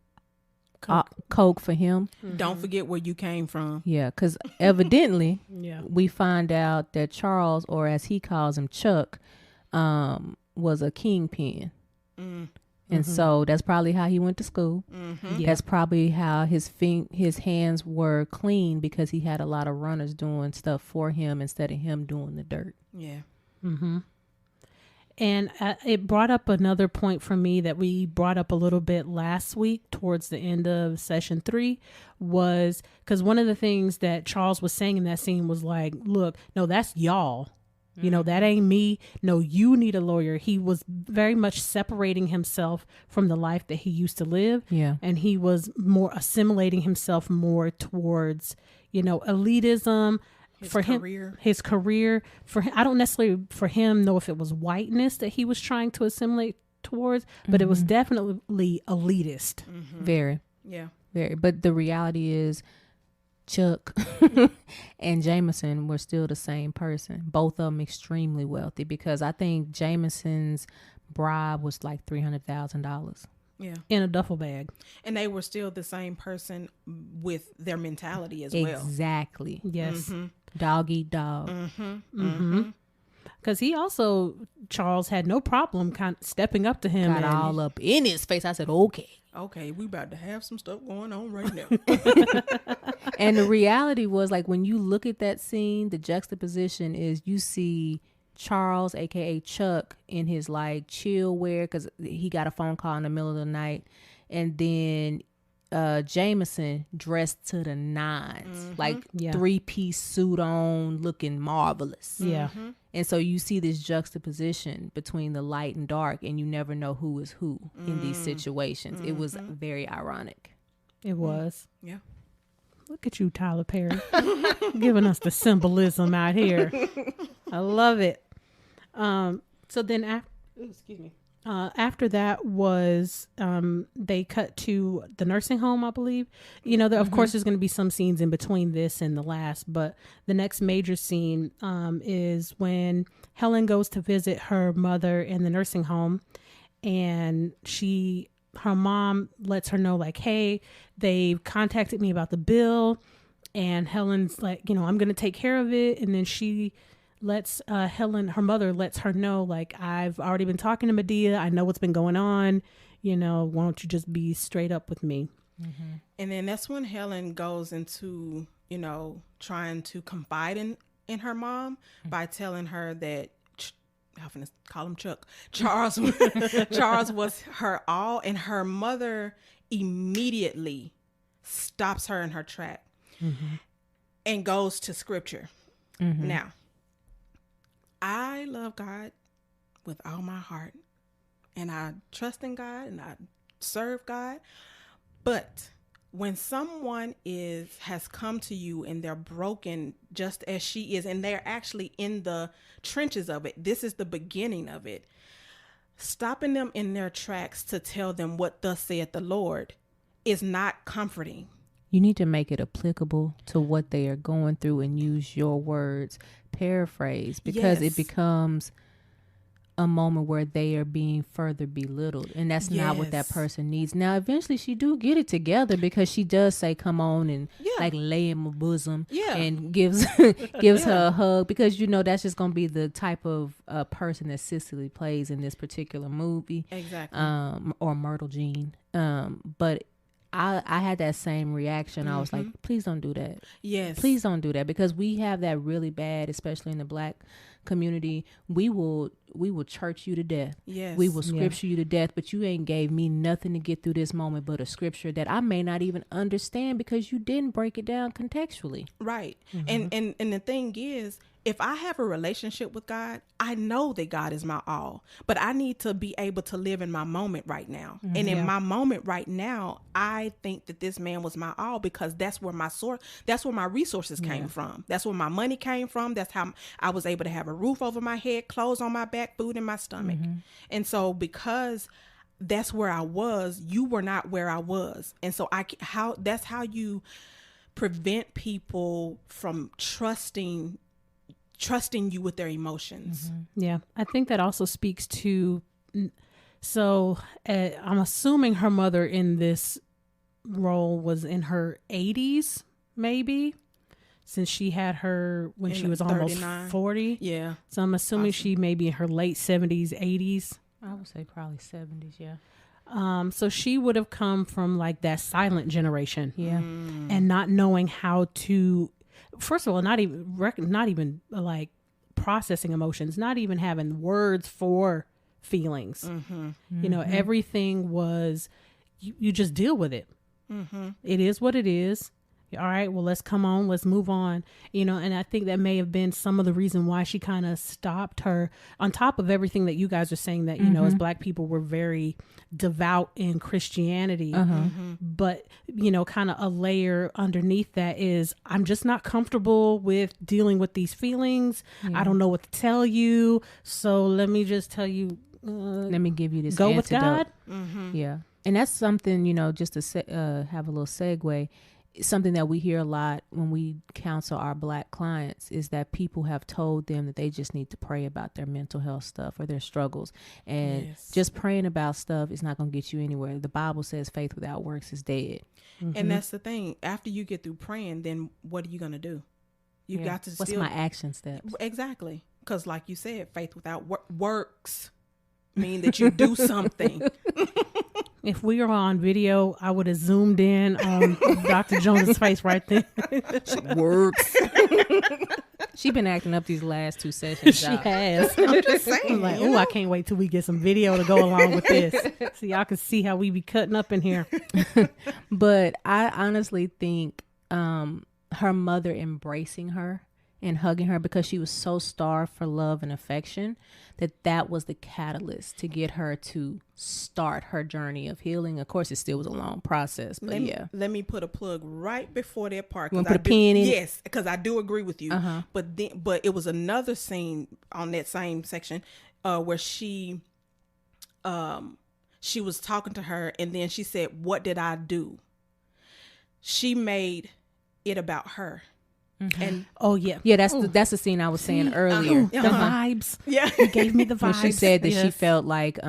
coke for him. Don't forget where you came from. Yeah, because evidently Yeah. we find out that Charles, or as he calls him, Chuck, was a kingpin. And so that's probably how he went to school. Yeah. That's probably how his hands were clean, because he had a lot of runners doing stuff for him instead of him doing the dirt. Yeah. And it brought up another point for me that we brought up a little bit last week towards the end of session 3, was because one of the things that Charles was saying in that scene was like, look, no, that's y'all. That ain't me. No, you need a lawyer. He was very much separating himself from the life that he used to live. Yeah. And he was more assimilating himself more towards, elitism. His career for him, I don't necessarily for him know if it was whiteness that he was trying to assimilate towards, but it was definitely elitist. Very, Yeah. very. But the reality is, Chuck and Jameson were still the same person. Both of them extremely wealthy, because I think Jameson's bribe was like $300,000. Yeah. In a duffel bag. And they were still the same person with their mentality as well. Exactly. Yes. Dog eat dog. Because he also, Charles had no problem kind of stepping up to him. Got and, all up in his face. I said, okay. Okay, we about to have some stuff going on right now. And the reality was, like, when you look at that scene, the juxtaposition is you see Charles, aka Chuck, in his like chill wear, because he got a phone call in the middle of the night, and then Jameson dressed to the nines, like Yeah. 3-piece suit on, looking marvelous. Yeah. And so you see this juxtaposition between the light and dark, and you never know who is who in these situations. It was very ironic. It was. Yeah. Look at you, Tyler Perry, giving us the symbolism out here. I love it. So then after that was they cut to the nursing home, I believe. You know, of course, there's going to be some scenes in between this and the last, but the next major scene is when Helen goes to visit her mother in the nursing home, and her mom lets her know, like, hey, they've contacted me about the bill. And Helen's like, you know, I'm going to take care of it. And then she lets her mother lets her know, like, I've already been talking to Medea. I know what's been going on. You know, why don't you just be straight up with me? Mm-hmm. And then that's when Helen goes into, you know, trying to confide in her mom by telling her that, I'm going to call him Chuck. Charles was her all, and her mother immediately stops her in her track and goes to scripture. Now, I love God with all my heart, and I trust in God, and I serve God. But when someone has come to you and they're broken just as she is, and they're actually in the trenches of it, this is the beginning of it, stopping them in their tracks to tell them what thus saith the Lord is not comforting. You need to make it applicable to what they are going through and use your words, paraphrase, because it becomes a moment where they are being further belittled, and that's not what that person needs. Now, eventually she do get it together, because she does say, come on, and like lay in my bosom, and gives her a hug, because, you know, that's just going to be the type of person that Cicely plays in this particular movie. Exactly. Or Myrtle Jean. But I had that same reaction. I was like, please don't do that. Yes. Please don't do that, because we have that really bad, especially in the Black community. We will church you to death. Yes. We will scripture you to death, but you ain't gave me nothing to get through this moment but a scripture that I may not even understand, because you didn't break it down contextually. Right. And the thing is, if I have a relationship with God, I know that God is my all, but I need to be able to live in my moment right now. And in my moment right now, I think that this man was my all, because that's where my resources came from. That's where my money came from. That's how I was able to have a roof over my head, clothes on my back, food in my stomach. And so because that's where I was, you were not where I was. And so that's how you prevent people from trusting you with their emotions. Yeah, I think that also speaks to, so I'm assuming her mother in this role was in her 80s, maybe, since she had her when she was 39. Almost 40. Yeah. So I'm assuming she may be in her late 70s, 80s. I would say probably 70s, yeah. So she would have come from like that silent generation. Yeah. And not knowing how to, first of all, not even like processing emotions, not even having words for feelings. You know, everything was, you just deal with it. It is what it is. All right, well, let's move on. You know, and I think that may have been some of the reason why she kind of stopped her, on top of everything that you guys are saying, that, you know, as Black people, we're very devout in Christianity. But, you know, kind of a layer underneath that is, I'm just not comfortable with dealing with these feelings. I don't know what to tell you. So let me just tell you. Let me give you this go antidote. with God. Yeah. And that's something, you know, just to have a little segue. Something that we hear a lot when we counsel our Black clients is that people have told them that they just need to pray about their mental health stuff or their struggles. And just praying about stuff is not going to get you anywhere. The Bible says faith without works is dead. And that's the thing. After you get through praying, then what are you going to do? You got to What's my action steps? Exactly. Because like you said, faith without works mean that you do something. If we were on video, I would have zoomed in on Dr. Jones's face right there. Works. She been acting up these last 2 sessions. She y'all. has. I'm just saying. I'm like, you oh, know? I can't wait till we get some video to go along with this. So y'all can see how we be cutting up in here. But I honestly think her mother embracing her and hugging her because she was so starved for love and affection that was the catalyst to get her to start her journey of healing. Of course, it still was a long process, but Let me put a plug right before that part. You wanna 'cause put a pin in it? Yes, because I do agree with you. But it was another scene on that same section where she was talking to her, and then she said, "What did I do?" She made it about her. And Oh, yeah. Yeah, that's the scene I was saying earlier. The vibes. yeah, You gave me the When vibes. she said that she Yes. felt like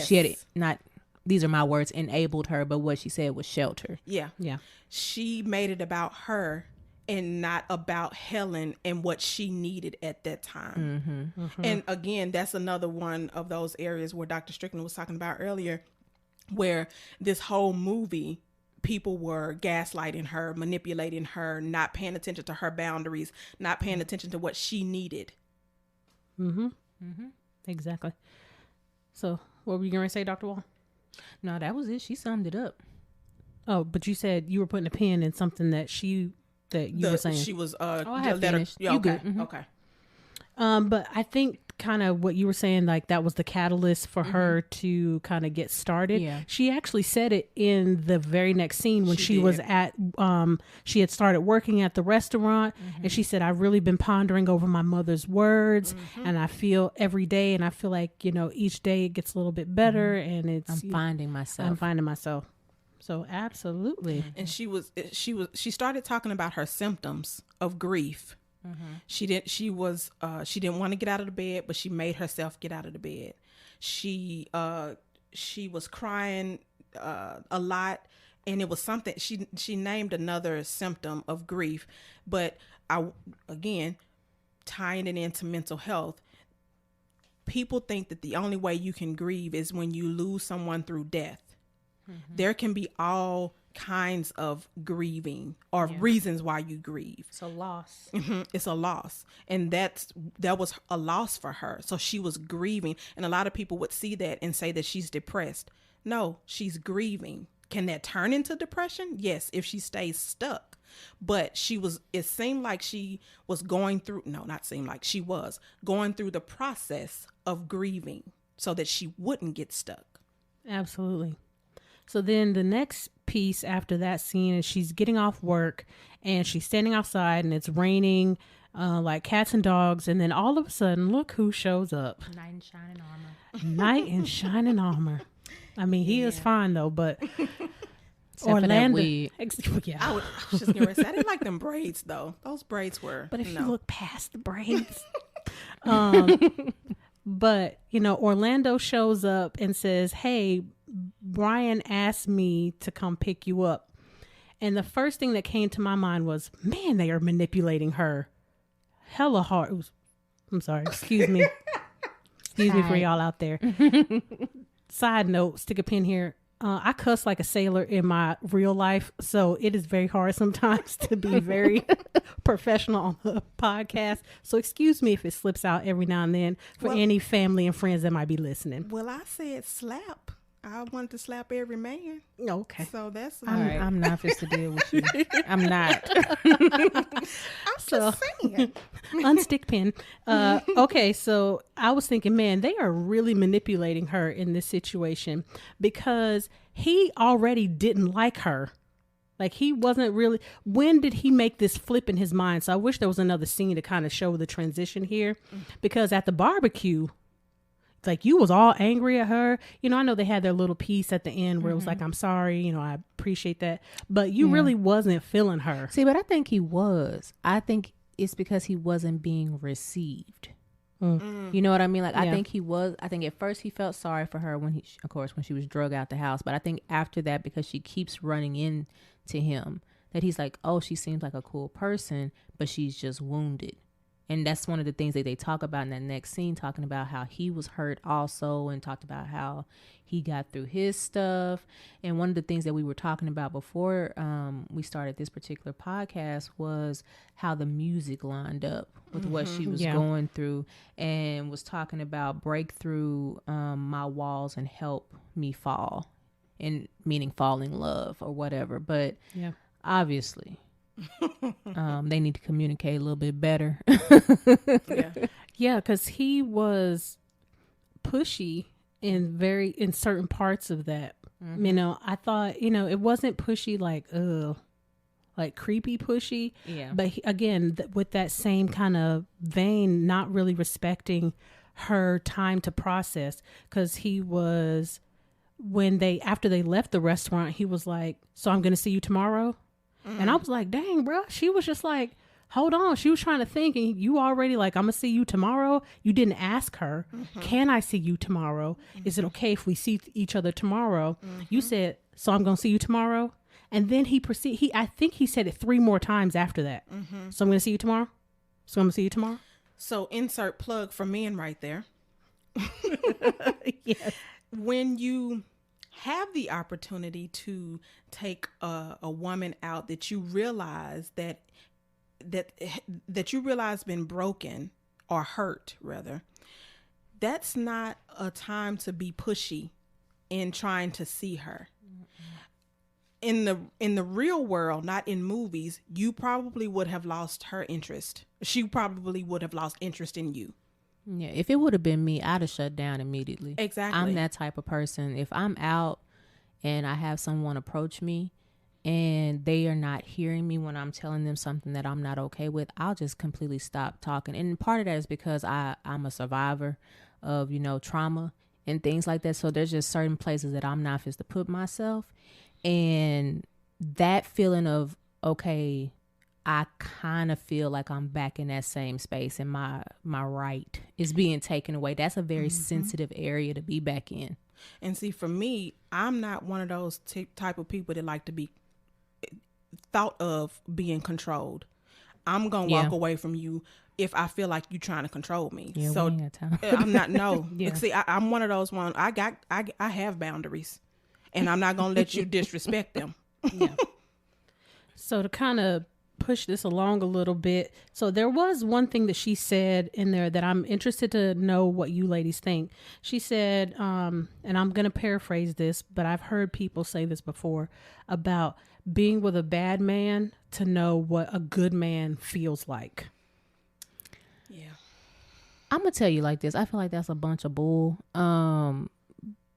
she had Yes. not, these are my words, enabled her, but what she said was shelter. yeah, Yeah. she made it about her and not about Helen and what she needed at that time. And again, that's another one of those areas where Dr. Strickland was talking about earlier, where this whole movie, people were gaslighting her, manipulating her, not paying attention to her boundaries, not paying attention to what she needed. Exactly. So, what were you going to say, Dr. Wall? No, that was it. She summed it up. Oh, but you said you were putting a pin in something that you were saying. She was I have finished. Yeah, You okay. good. Mhm. Okay. But I think kind of what you were saying, like that was the catalyst for her to kind of get started. Yeah. She actually said it in the very next scene when She she was did. at, she had started working at the restaurant, and she said, I've really been pondering over my mother's words, and I feel every day, and I feel like, each day it gets a little bit better, and it's, I'm finding myself. I'm finding myself. So absolutely. And she started talking about her symptoms of grief. She didn't want to get out of the bed, but she made herself get out of the bed. She was crying a lot, and it was something she named another symptom of grief, but again, tying it into mental health. People think that the only way you can grieve is when you lose someone through death. There can be all kinds of grieving or reasons why you grieve. It's a loss. It's a loss, and that was a loss for her. So she was grieving, and a lot of people would see that and say that she's depressed. No, she's grieving. Can that turn into depression? Yes, if she stays stuck. But it seemed like she was going through, no, not seemed like, she was going through the process of grieving so that she wouldn't get stuck. Absolutely. So then the next piece after that scene is she's getting off work and she's standing outside and it's raining like cats and dogs. And then all of a sudden, look who shows up. Knight in shining armor. Knight in shining armor. I mean, he is fine though, but For that wig. Yeah. I was just getting ready to say, I didn't like them braids though. Those braids were, But if no. you look past the braids, but Orlando shows up and says, "Hey, Brian asked me to come pick you up." And the first thing that came to my mind was, man, they are manipulating her hella hard. Ooh, I'm sorry. Excuse me. Excuse me for y'all out there. Side note, stick a pin here. I cuss like a sailor in my real life, so it is very hard sometimes to be very professional on the podcast. So excuse me if it slips out every now and then for any family and friends that might be listening. Well, I said slap. I wanted to slap every man. Okay. So that's I'm not fit to deal with you. I'm not. just saying. Unstick pin. Okay, so I was thinking, man, they are really manipulating her in this situation because he already didn't like her. Like he wasn't really. When did he make this flip in his mind? So I wish there was another scene to kind of show the transition here, because at the barbecue, like you was all angry at her. I know they had their little piece at the end where it was like, I'm sorry, I appreciate that. But you really wasn't feeling her. See, but I think he was. I think it's because he wasn't being received. You know what I mean? Like, I think he was. I think at first he felt sorry for her when she was drug out the house. But I think after that, because she keeps running in to him, that he's like, oh, she seems like a cool person, but she's just wounded. And that's one of the things that they talk about in that next scene, talking about how he was hurt also, and talked about how he got through his stuff. And one of the things that we were talking about before we started this particular podcast was how the music lined up with what she was going through, and was talking about break through my walls and help me fall, and meaning fall in love or whatever. But obviously they need to communicate a little bit better. Yeah, because he was pushy in certain parts of that. You know, I thought, it wasn't pushy like creepy pushy. Yeah. But again, with that same kind of vein, not really respecting her time to process, because he was, after they left the restaurant, he was like, so I'm going to see you tomorrow. And I was like, dang, bro. She was just like, hold on. She was trying to think, and you already like, I'm going to see you tomorrow. You didn't ask her, can I see you tomorrow? Is it okay if we see each other tomorrow? You said, so I'm going to see you tomorrow. And then I think he said it 3 more times after that. So I'm going to see you tomorrow. So I'm going to see you tomorrow. So insert plug for men right there. Yes. When you have the opportunity to take a woman out that you realize that you realize been broken or hurt, rather, that's not a time to be pushy in trying to see her. In the real world, not in movies, you probably would have lost her interest. She probably would have lost interest in you. Yeah, if it would have been me, I'd have shut down immediately. Exactly. I'm that type of person. If I'm out and I have someone approach me and they are not hearing me when I'm telling them something that I'm not okay with, I'll just completely stop talking. And part of that is because I'm a survivor of, trauma and things like that. So there's just certain places that I'm not fit to put myself. And that feeling of, okay, I kind of feel like I'm back in that same space and my right is being taken away. That's a very sensitive area to be back in. And see, for me, I'm not one of those type of people that like to be thought of being controlled. I'm going to walk away from you if I feel like you're trying to control me. Yeah, so we ain't got time. I'm not, no. Yeah. See, I'm one of those ones. I have boundaries, and I'm not going to let you disrespect them. Yeah. So to kind of push this along a little bit. So there was one thing that she said in there that I'm interested to know what you ladies think. She said, and I'm going to paraphrase this, but I've heard people say this before about being with a bad man to know what a good man feels like. Yeah. I'm going to tell you like this. I feel like that's a bunch of bull.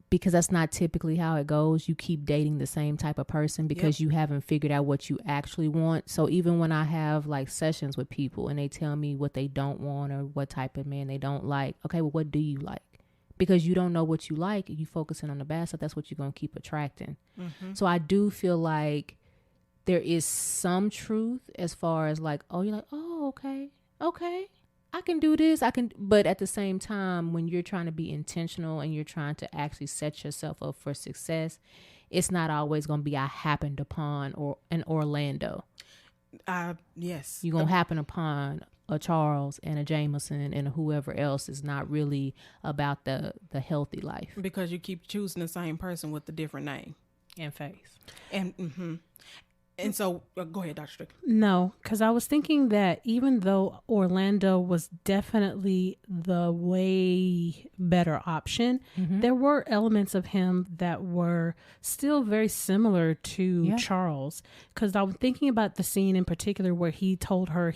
Because that's not typically how it goes. You keep dating the same type of person because you haven't figured out what you actually want. So even when I have like sessions with people and they tell me what they don't want or what type of man they don't like, okay, well, what do you like? Because you don't know what you like, you focusing on the bad stuff, that's what you're going to keep attracting. So I do feel like there is some truth as far as like, oh, you're like, oh, okay. I can do this. But at the same time, when you're trying to be intentional and you're trying to actually set yourself up for success, it's not always going to be I happened upon or an Orlando. Yes. You're going to happen upon a Charles and a Jameson and a whoever else is not really about the healthy life. Because you keep choosing the same person with a different name And face. And so, go ahead, Dr. Strick. No, because I was thinking that even though Orlando was definitely the way better option, there were elements of him that were still very similar to Charles. Because I was thinking about the scene in particular where he told her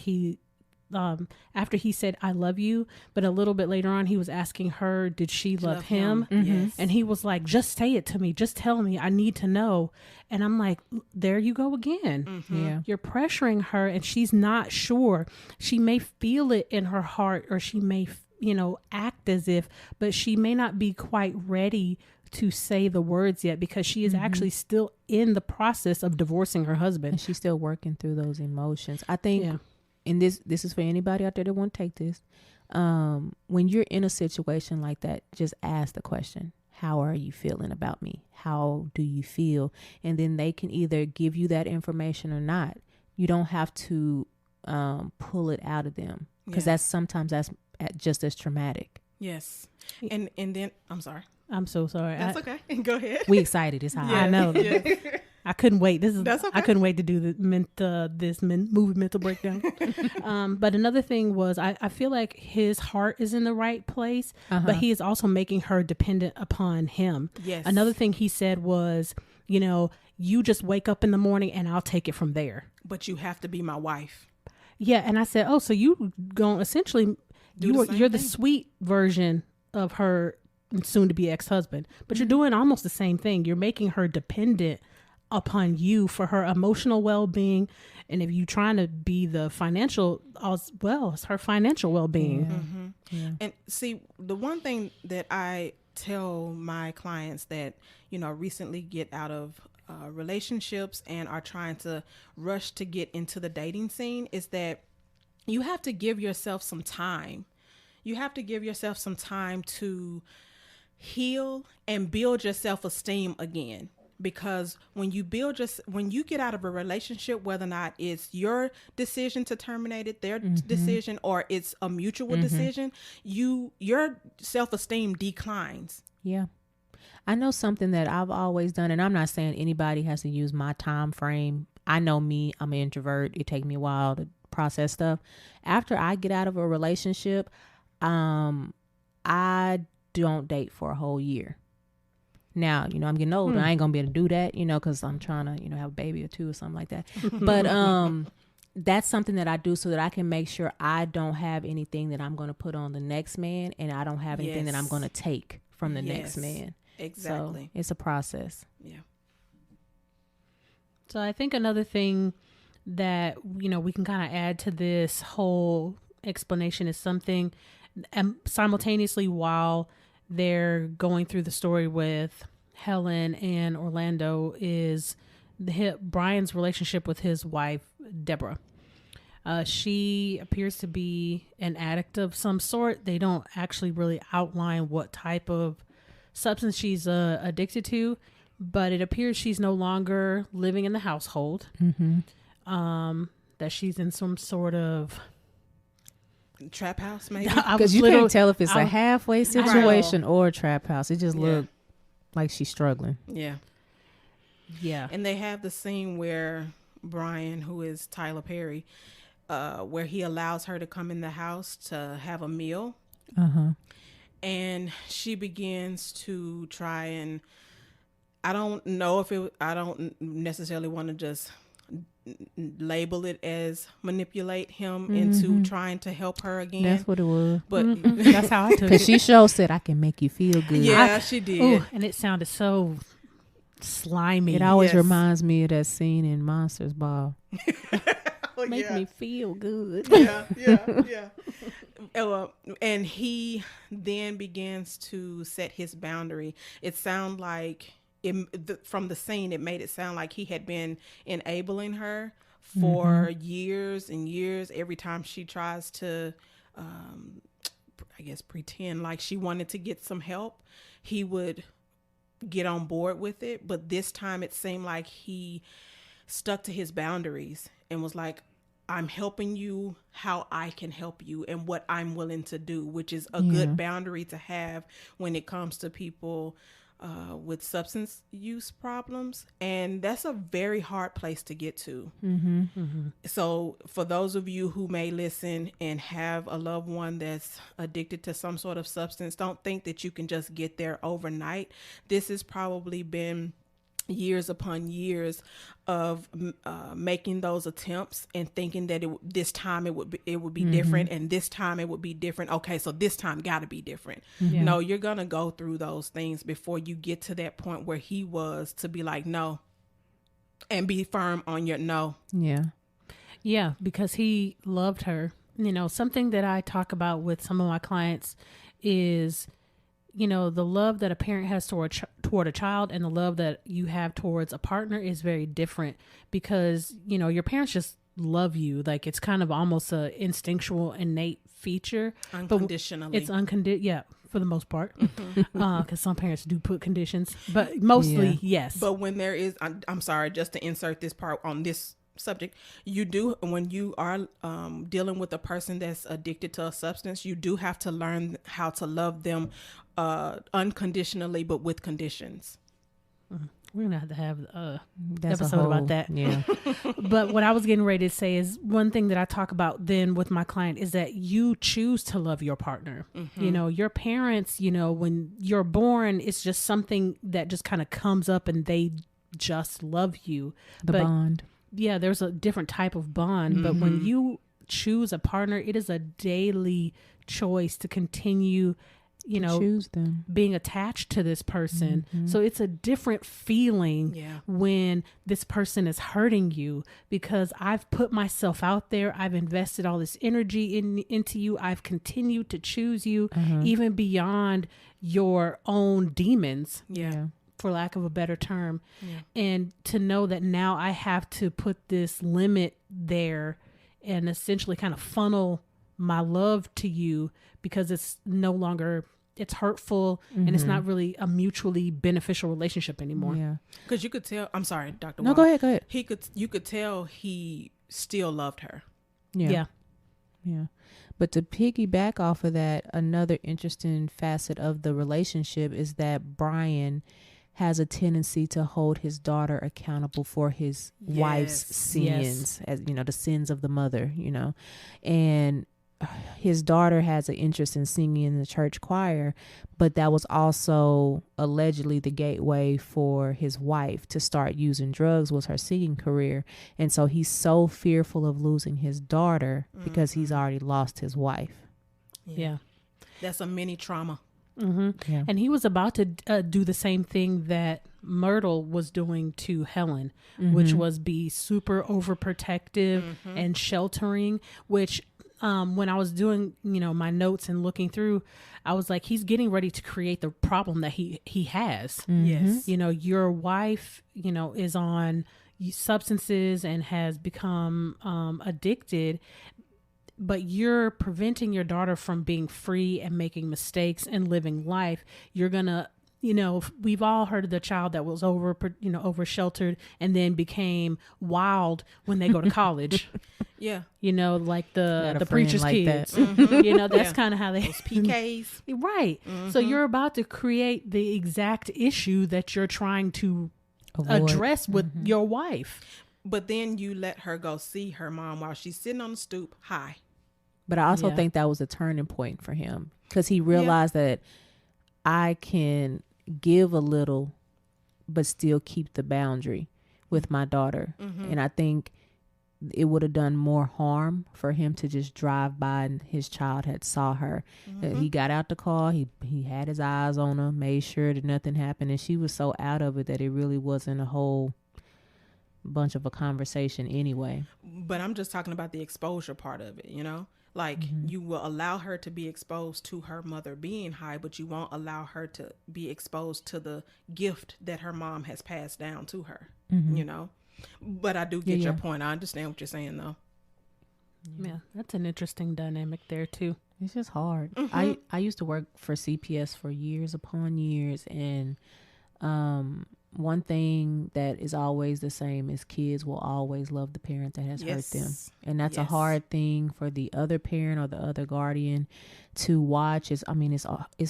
after he said, I love you, but a little bit later on, he was asking her, did she love him? Yes. And he was like, just say it to me. Just tell me. I need to know. And I'm like, there you go again. Yeah. You're pressuring her and she's not sure. She may feel it in her heart or she may, act as if, but she may not be quite ready to say the words yet because she is actually still in the process of divorcing her husband. And she's still working through those emotions. I think, and this is for anybody out there that won't take this. When you're in a situation like that, just ask the question, how are you feeling about me? How do you feel? And then they can either give you that information or not. You don't have to pull it out of them. because that's just as traumatic. Yes. And then I'm sorry. I'm so sorry. That's okay. Go ahead. We excited. It's high. I know. Yes. I couldn't wait. That's okay. I couldn't wait to do this movie mental breakdown. But another thing was I feel like his heart is in the right place, but he is also making her dependent upon him. Yes. Another thing he said was, you just wake up in the morning and I'll take it from there. But you have to be my wife. Yeah, and I said, oh, so you going essentially you're the sweet version of her soon to be ex-husband, but you're doing almost the same thing. You're making her dependent upon you for her emotional well-being, and if you're trying to be the financial as well as her financial well-being. And see, the one thing that I tell my clients that recently get out of relationships and are trying to rush to get into the dating scene is that you have to give yourself some time. You have to give yourself some time to heal and build your self-esteem again. Because when you get out of a relationship, whether or not it's your decision to terminate it, their decision, or it's a mutual decision, your self-esteem declines. Yeah. I know something that I've always done, and I'm not saying anybody has to use my time frame. I know me, I'm an introvert. It takes me a while to process stuff. After I get out of a relationship, I don't date for a whole year. Now, I'm getting older. I ain't going to be able to do that, because I'm trying to, have a baby or two or something like that. But that's something that I do so that I can make sure I don't have anything that I'm going to put on the next man, and I don't have anything that I'm going to take from the next man. Exactly. So it's a process. Yeah. So I think another thing that, we can kind of add to this whole explanation is something simultaneously while they're going through the story with Helen and Orlando is Brian's relationship with his wife, Deborah. She appears to be an addict of some sort. They don't actually really outline what type of substance she's addicted to, but it appears she's no longer living in the household. That she's in some sort of trap house, maybe. Because you can't tell if it's a halfway situation or a trap house. It just looked like she's struggling. Yeah. And they have the scene where Brian, who is Tyler Perry, where he allows her to come in the house to have a meal. And she begins to try, and I don't necessarily want to just label it as manipulate him into trying to help her again. That's what it was. But that's how I took it. Because she said, I can make you feel good. Yeah, she did. And it sounded so slimy. It always reminds me of that scene in Monsters Ball. Make me feel good. Yeah. And he then begins to set his boundary. It sounded like from the scene, it made it sound like he had been enabling her for years and years. Every time she tries to, pretend like she wanted to get some help, he would get on board with it. But this time it seemed like he stuck to his boundaries and was like, I'm helping you how I can help you and what I'm willing to do, which is a good boundary to have when it comes to people with substance use problems. And that's a very hard place to get to. So for those of you who may listen and have a loved one that's addicted to some sort of substance, don't think that you can just get there overnight. This has probably been years upon years of making those attempts and thinking that this time it would be different, and this time it would be different. Okay, so this time got to be different. No, you're gonna go through those things before you get to that point where he was, to be like no and be firm on your no. Yeah, because he loved her. Something that I talk about with some of my clients is the love that a parent has toward a child and the love that you have towards a partner is very different, because, your parents just love you. Like, it's kind of almost a instinctual, innate feature. Unconditionally. It's unconditional. Yeah, for the most part. Because some parents do put conditions, but mostly, yes. But when there is, I'm sorry, just to insert this part on this subject, you do, when you are dealing with a person that's addicted to a substance, you do have to learn how to love them unconditionally, but with conditions. We're gonna have to have a That's episode about that. Yeah. But what I was getting ready to say is one thing that I talk about then with my client is that you choose to love your partner. You know, your parents, you know, when you're born, it's just something that just kind of comes up and they just love you. The bond. Yeah, there's a different type of bond. But when you choose a partner, it is a daily choice to continue, you know, Choose them. being attached to this person. So it's a different feeling when this person is hurting you, because I've put myself out there. I've invested all this energy into you. I've continued to choose you even beyond your own demons. Yeah. For lack of a better term. And to know that now I have to put this limit there and essentially kind of funnel my love to you, because it's no longer, it's hurtful and it's not really a mutually beneficial relationship anymore. Yeah. Because you could tell, I'm sorry, Dr. No, Wall. go ahead. You could tell he still loved her. Yeah. Yeah. But to piggyback off of that, another interesting facet of the relationship is that Brian has a tendency to hold his daughter accountable for his wife's sins, as you know, the sins of the mother, you know. And his daughter has an interest in singing in the church choir, but that was also allegedly the gateway for his wife to start using drugs, was her singing career. And so he's so fearful of losing his daughter because he's already lost his wife. Yeah. That's a mini trauma. Yeah. And he was about to do the same thing that Myrtle was doing to Helen, which was be super overprotective and sheltering, which when I was doing, you know, my notes and looking through, I was like, he's getting ready to create the problem that he has. Yes. You know, your wife, you know, is on substances and has become addicted, but you're preventing your daughter from being free and making mistakes and living life. You're gonna, you know, we've all heard of the child that was over sheltered and then became wild when they go to college. Yeah. You know, like the friend preacher's like kids. that. You know, that's kind of how they PKs. Right. So you're about to create the exact issue that you're trying to address with your wife. But then you let her go see her mom while she's sitting on the stoop high. But I also Yeah. think that was a turning point for him, because he realized that I can give a little, but still keep the boundary with my daughter. And I think it would have done more harm for him to just drive by and his child had saw her. He got out the car. He had his eyes on her, made sure that nothing happened. And she was so out of it that it really wasn't a whole bunch of a conversation anyway. But I'm just talking about the exposure part of it, you know? Like, you will allow her to be exposed to her mother being high, but you won't allow her to be exposed to the gift that her mom has passed down to her, you know? But I do get your point. I understand what you're saying, though. Yeah, that's an interesting dynamic there, too. It's just hard. I used to work for CPS for years upon years, and one thing that is always the same is kids will always love the parent that has hurt them. And that's a hard thing for the other parent or the other guardian to watch. It's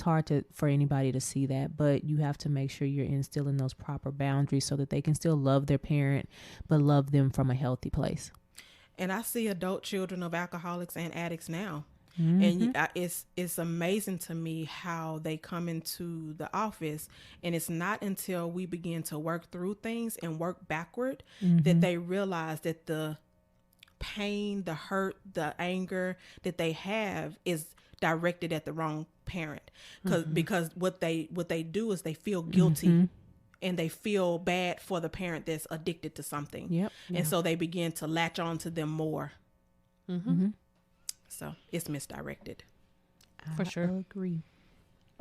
hard for anybody to see that, but you have to make sure you're instilling those proper boundaries so that they can still love their parent, but love them from a healthy place. And I see adult children of alcoholics and addicts now. And it's amazing to me how they come into the office, and it's not until we begin to work through things and work backward that they realize that the pain, the hurt, the anger that they have is directed at the wrong parent. Because what they do is they feel guilty and they feel bad for the parent that's addicted to something. Yep. And so they begin to latch on to them more. So it's misdirected. For sure. I agree.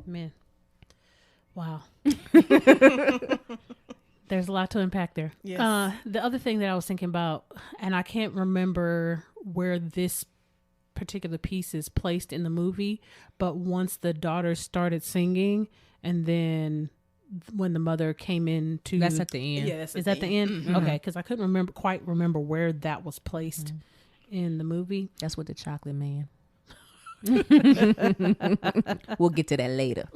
Man. Wow. There's a lot to unpack there. Yes. The other thing that I was thinking about, and I can't remember where this particular piece is placed in the movie, but once the daughter started singing and then when the mother came in to. That's at the end. Yeah, that's Is that the end? Mm-hmm. Okay, because I couldn't quite remember where that was placed in the movie. That's with the chocolate man. We'll get to that later.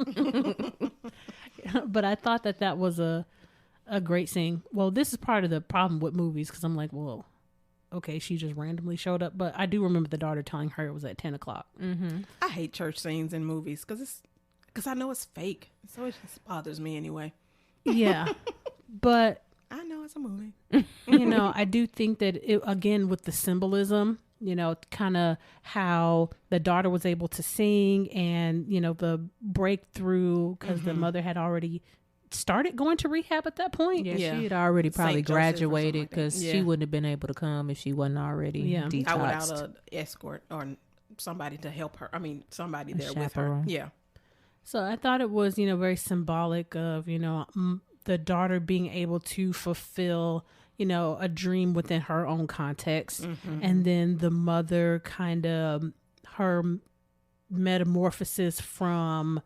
But I thought that was a great scene. Well, this is part of the problem with movies because I'm like, well, okay, she just randomly showed up. But I do remember the daughter telling her it was at 10 o'clock. Mm-hmm. I hate church scenes in movies because I know it's fake. So it just bothers me anyway. Yeah. But, I know it's a movie. I do think that, again, with the symbolism, kind of how the daughter was able to sing and, the breakthrough because the mother had already started going to rehab at that point. Yeah, Yeah. she had already probably St. Joseph or something graduated like that. because she Yeah. wouldn't have been able to come if she wasn't already detoxed. Not without an escort or somebody to help her. I mean, somebody there with her. chaperone. Yeah. So I thought it was, very symbolic of, the daughter being able to fulfill, a dream within her own context. Mm-hmm. And then the mother kind of her metamorphosis from,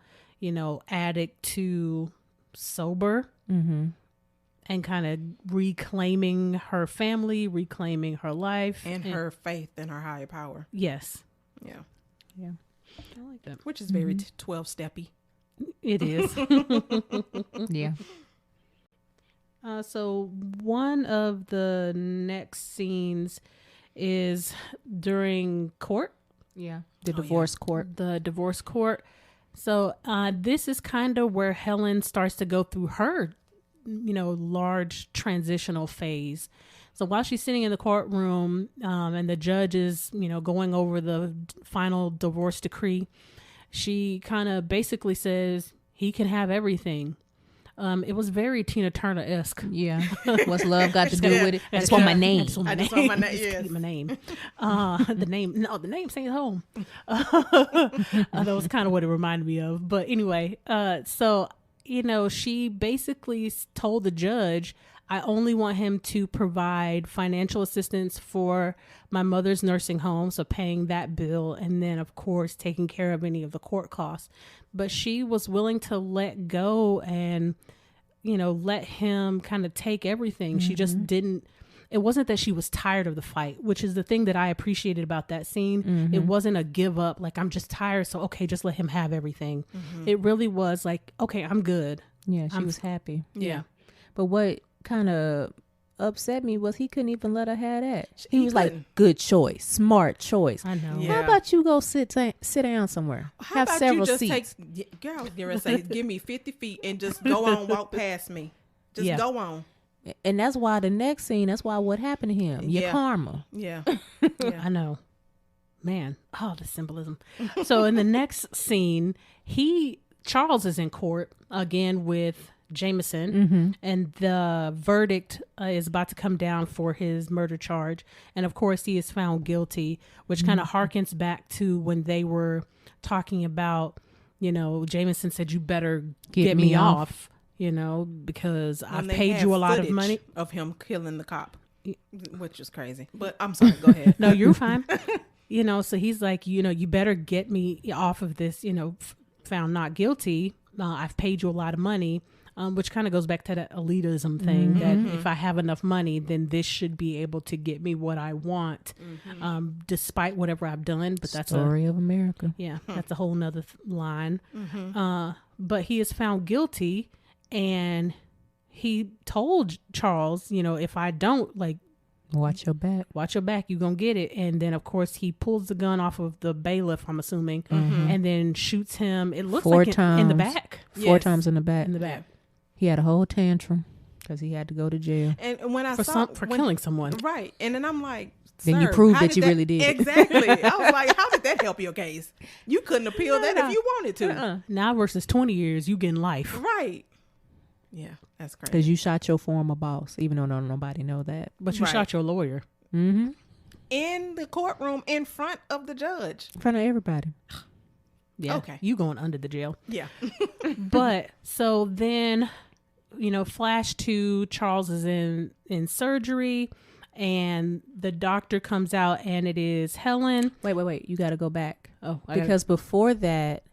addict to sober Mm-hmm. and kind of reclaiming her family, reclaiming her life. And her faith in her higher power. Yes. Yeah. Yeah. I like that. Which is very 12-steppy. It is. Yeah. So one of the next scenes is during court, Yeah. The divorce court. the divorce court. So this is kind of where Helen starts to go through her, large transitional phase. So while she's sitting in the courtroom and the judge is, going over the final divorce decree, she kind of basically says he can have everything. It was very Tina Turner-esque. Yeah. What's love got to do with it? I That's what my name. I just want my I just name. want my name, Just yes. keep my name. The name stays home. That was kind of what it reminded me of. But anyway, so, she basically told the judge, I only want him to provide financial assistance for my mother's nursing home, so paying that bill, and then, of course, taking care of any of the court costs. But she was willing to let go and, let him kind of take everything. She just didn't. It wasn't that she was tired of the fight, which is the thing that I appreciated about that scene. It wasn't a give up, like, I'm just tired, so okay, just let him have everything. It really was like, okay, I'm good. Yeah, she was happy. Yeah. But what kind of upset me was he couldn't even let her have that. He He was like, couldn't. good choice, smart choice. I know. Yeah. How about you go sit down somewhere? How have about several you just seats. girl, I was gonna say, give me 50 feet and just go on, walk past me. Just Yeah. go on. And that's why the next scene, that's why what happened to him. Your Yeah. karma. Yeah. I know. Man, the symbolism. So in the next scene, Charles is in court again with Jameson, and the verdict is about to come down for his murder charge. And of course, he is found guilty, which kind of harkens back to when they were talking about, Jameson said, you better get me off, because I've When they paid had you a lot of footage money. of him killing the cop, which was crazy. But I'm sorry. Go ahead. No, you're fine. So he's like, you better get me off of this, found not guilty. I've paid you a lot of money, which kind of goes back to that elitism thing that if I have enough money, then this should be able to get me what I want, despite whatever I've done. But that's Story of America. that's a whole nother line. But he is found guilty, and he told Charles, if I don't, like, Watch your back. watch your back, you're gonna get it. And then of course he pulls the gun off of the bailiff, I'm assuming, and then shoots him, it looks Four like in the times. back. Four Yes. times in the back. In the back. He had a whole tantrum because he had to go to jail. And when I For saw killing someone. right, and then I'm like, Then you sir, proved how that you really did it. Exactly. I was like, how did that help your case? You couldn't appeal that if you wanted to. Now versus 20 years, you getting life. Right. Yeah, that's crazy. Because you shot your former boss, even though nobody know that. But you Right. shot your lawyer. Mm-hmm. In the courtroom in front of the judge. In front of everybody. Yeah. Okay. You going under the jail. Yeah. But so then, flash to Charles is in surgery, and the doctor comes out, and it is Helen. Wait. You got to go back. Oh, Because before that,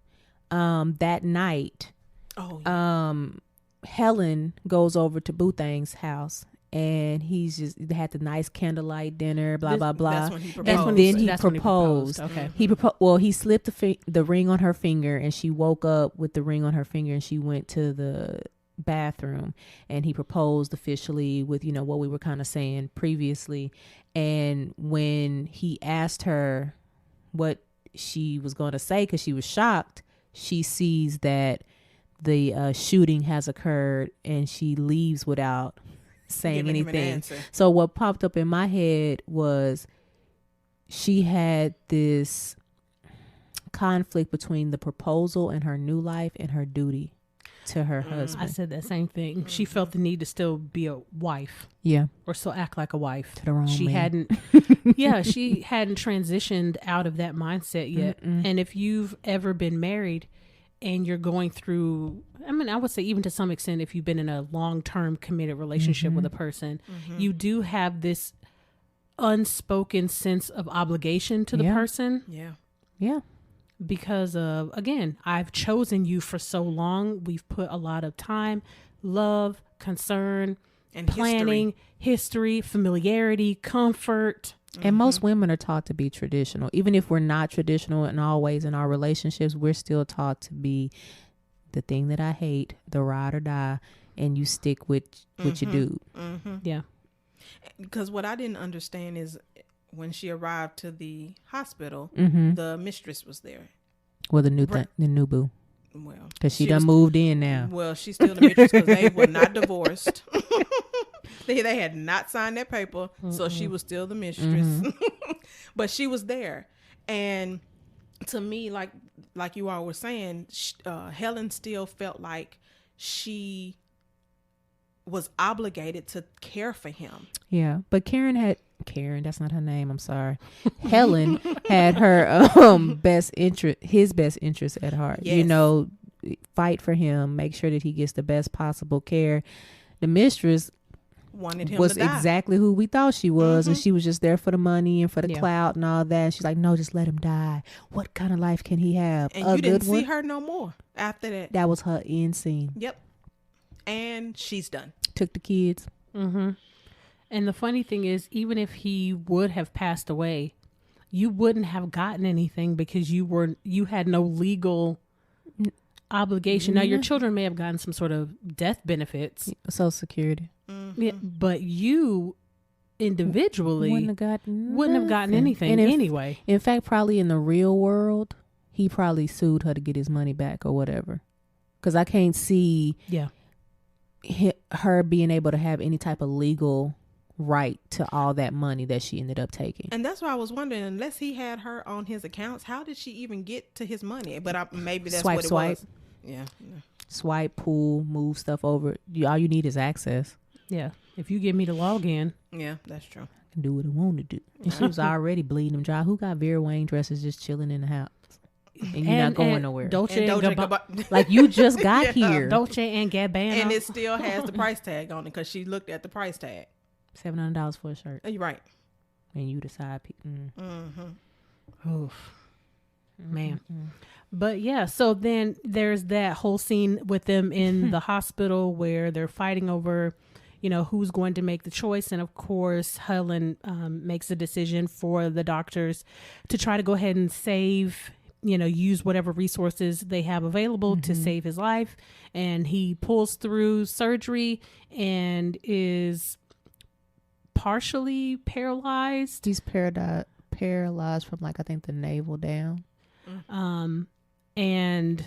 that night, Oh, yeah. Helen goes over to Boothang's house, and he's just had the nice candlelight dinner, blah blah blah. That's when he proposed. And then he That's when he proposed. Okay. He slipped the ring on her finger, and she woke up with the ring on her finger, and she went to the bathroom, and he proposed officially with, you know, what we were kind of saying previously. And when he asked her what she was going to say, because she was shocked, she sees that the shooting has occurred, and she leaves without saying Giving him an anything. answer. So what popped up in my head was she had this conflict between the proposal and her new life and her duty to her I husband. said that same thing. She felt the need to still be a wife, Yeah, or still act like a wife. to the wrong She man. hadn't she hadn't transitioned out of that mindset yet. And if you've ever been married and you're going through, I mean, I would say even to some extent, if you've been in a long-term committed relationship with a person, you do have this unspoken sense of obligation to the Yeah. person, Yeah. Yeah, because of, again, I've chosen you for so long. We've put a lot of time, love, concern, And planning, history, familiarity, comfort. and most women are taught to be traditional. Even if we're not traditional in all ways in our relationships, we're still taught to be the thing that I hate, the ride or die, and you stick with your dude. Yeah. Because what I didn't understand is when she arrived to the hospital, Mm-hmm. the mistress was there. Well, the new boo, Well, because she was- done moved in now. Well, she's still the mistress because they were not divorced. They had not signed that paper, so she was still the mistress. But she was there, and to me, like you all were saying, Helen still felt like she was obligated to care for him. Yeah, but Karen, that's not her name, I'm sorry. Helen had her his best interest at heart. You Yes. know, fight for him, make sure that he gets the best possible care. The mistress Wanted him was to die. exactly who we thought she was, and she was just there for the money and for the Yeah. clout and all that. And she's like, no, just let him die. What kind of life can he have? And A you didn't good one? see her no more after that. That was her end scene. Yep. And she's done. Took the kids. Mm-hmm. And the funny thing is, even if he would have passed away, you wouldn't have gotten anything because you had no legal obligation. Now, your children may have gotten some sort of death benefits, Social Security. yeah, but you individually Wouldn't have gotten anything And anyway. In fact, probably in the real world, he probably sued her to get his money back or whatever. Because I can't see Yeah. her being able to have any type of legal right to all that money that she ended up taking. And that's why I was wondering, unless he had her on his accounts, how did she even get to his money? But maybe that's what it was. Yeah. Swipe, pull, move stuff over. All you need is access. Yeah. If you give me the login. Yeah, that's true. I can do what I want to do. And she was already bleeding them dry. Who got Vera Wang dresses just chilling in the house? And you're not going nowhere. Dolce and Doja Gabbana. Like, you just got Yeah. here. Dolce and Gabbana. And it still has the price tag on it because she looked at the price tag. $700 for a shirt. You're right. And you decide. Oof. Man. But yeah, so then there's that whole scene with them in the hospital where they're fighting over, who's going to make the choice. And of course, Helen makes a decision for the doctors to try to go ahead and save, use whatever resources they have available to save his life. And he pulls through surgery and is partially paralyzed. He's paralyzed from, I think the navel down. And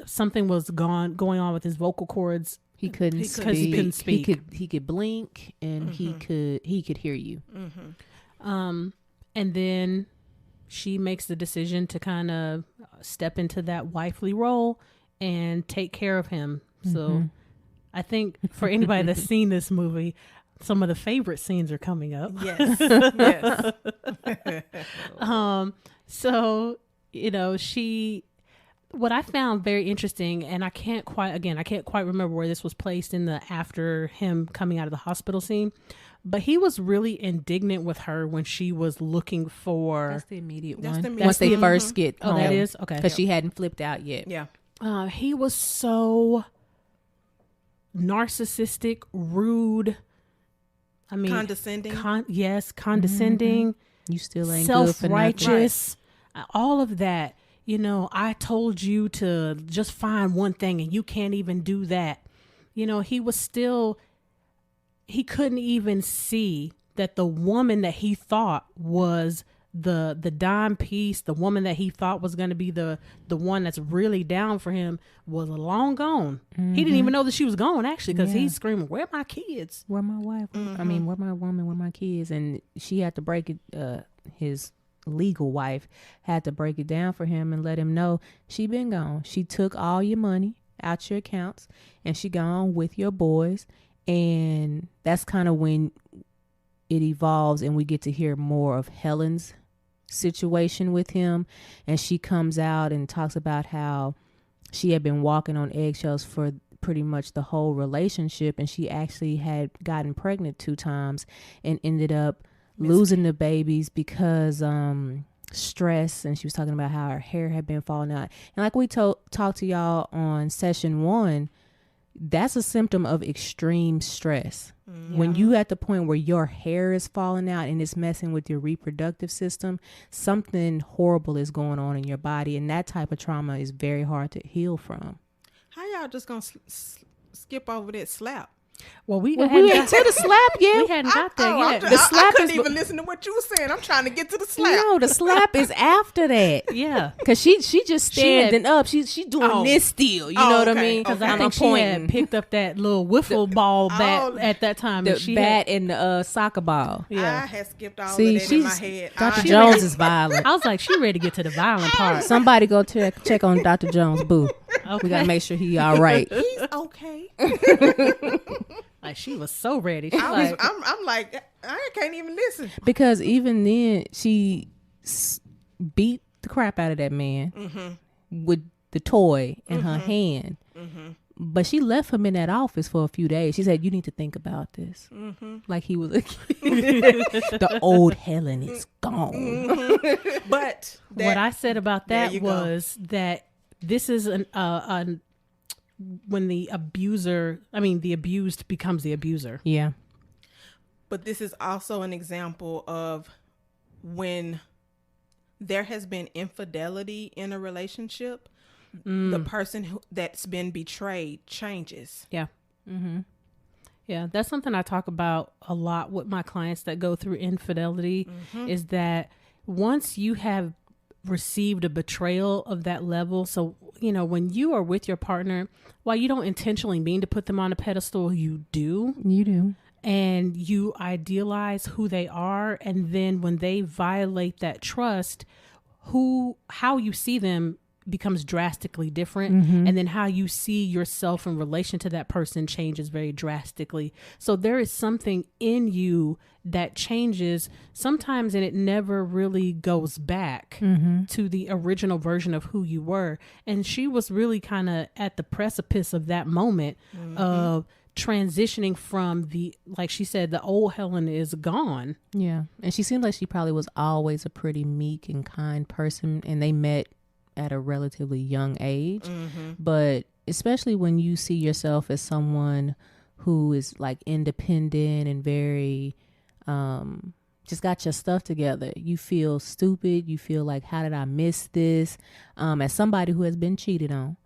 something was going on with his vocal cords. He couldn't He speak. couldn't He couldn't speak. He could blink, and he could hear you. And then she makes the decision to kind of step into that wifely role and take care of him. So I think for anybody that's seen this movie, some of the favorite scenes are coming up. Yes. Yes. So, what I found very interesting, and I can't quite remember where this was placed in the after him coming out of the hospital scene, but he was really indignant with her when she was looking for. That's the immediate That's one. the immediate Once they one. first get Oh, that is okay. because she hadn't flipped out yet. Yeah. He was so narcissistic, rude. I mean, Condescending. Condescending. You still ain't good for nothing. Self-righteous. All of that. You know, I told you to just find one thing and you can't even do that. You know, he couldn't even see that the woman that he thought was the dime piece, the woman that he thought was going to be the one that's really down for him, was long gone. He didn't even know that she was gone, actually, because he's screaming, "Where are my kids? Where my wife? I mean, where my woman? Where my kids?" And she had to break it. His legal wife had to break it down for him and let him know she been gone. She took all your money out your accounts and she gone with your boys. And that's kind of when it evolves and we get to hear more of Helen's situation with him. And she comes out and talks about how she had been walking on eggshells for pretty much the whole relationship. And she actually had gotten pregnant 2 times and ended up losing the babies because stress. And she was talking about how her hair had been falling out. And like we talked to y'all on session 1, that's a symptom of extreme stress. When you at the point where your hair is falling out and it's messing with your reproductive system, something horrible is going on in your body, and that type of trauma is very hard to heal from. How y'all just gonna skip over that slap? Well, we ain't to the slap yet. We hadn't got there yet. The slap I couldn't even listen to what you were saying. I'm trying to get to the slap. No, the slap is after that. Yeah, because she just standing up. She doing this still. You know what I mean? Because I think she had picked up that little wiffle ball bat at that time. The bat and the soccer ball. Yeah, I had skipped all of that in my head. Dr. Jones is violent. I was like, she ready to get to the violent part. Somebody go check on Dr. Jones. Boo. Okay. We gotta make sure he all right. He's okay. Like, she was so ready. I'm like, I can't even listen. Because even then, she beat the crap out of that man with the toy in her hand. But she left him in that office for a few days. She said, "You need to think about this." Like he was a kid. The old Helen is gone. But what I said about that was that this is when the abused becomes the abuser. Yeah. But this is also an example of when there has been infidelity in a relationship, the person that's been betrayed changes. Yeah. Yeah, that's something I talk about a lot with my clients that go through infidelity, is that once you have received a betrayal of that level, so you know, when you are with your partner, while you don't intentionally mean to put them on a pedestal, you do and you idealize who they are, and then when they violate that trust, how you see them becomes drastically different, and then how you see yourself in relation to that person changes very drastically. So there is something in you that changes sometimes, and it never really goes back to the original version of who you were. And she was really kind of at the precipice of that moment of transitioning from like she said, the old Helen is gone. Yeah. And she seemed like she probably was always a pretty meek and kind person, and they met at a relatively young age. But especially when you see yourself as someone who is like independent and very just got your stuff together, you feel stupid. You feel like, how did I miss this? As somebody who has been cheated on,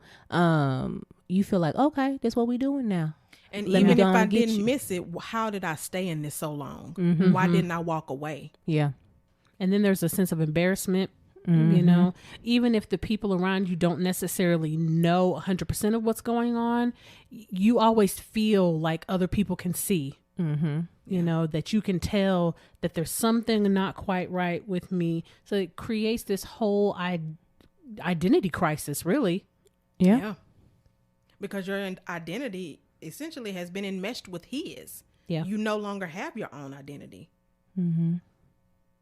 you feel like, okay, that's what we doing now. And even if I didn't miss it, how did I stay in this so long? Why didn't I walk away? Yeah. And then there's a sense of embarrassment. You know, even if the people around you don't necessarily know 100% of what's going on, you always feel like other people can see, you know, that you can tell that there's something not quite right with me. So it creates this whole identity crisis, really. Yeah. Because your identity essentially has been enmeshed with his. Yeah. You no longer have your own identity.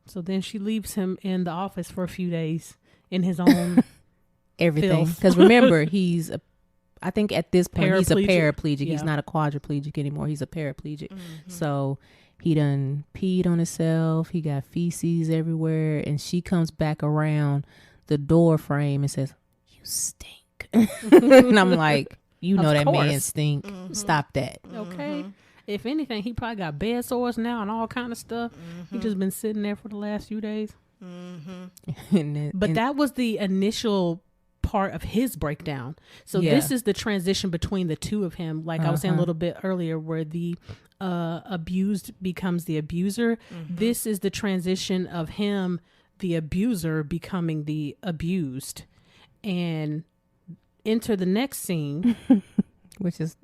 So then she leaves him in the office for a few days in his own everything. Because remember, I think at this point, he's a paraplegic. Yeah. He's not a quadriplegic anymore. He's a paraplegic. So he done peed on himself. He got feces everywhere. And she comes back around the door frame and says, "You stink." And I'm like, You know Of that man course. stink. Stop that. Okay. If anything, he probably got bed sores now and all kind of stuff. He just been sitting there for the last few days. But that was the initial part of his breakdown. So this is the transition between the two of him. Like I was saying a little bit earlier, where the abused becomes the abuser. This is the transition of him, the abuser, becoming the abused. And enter the next scene. which is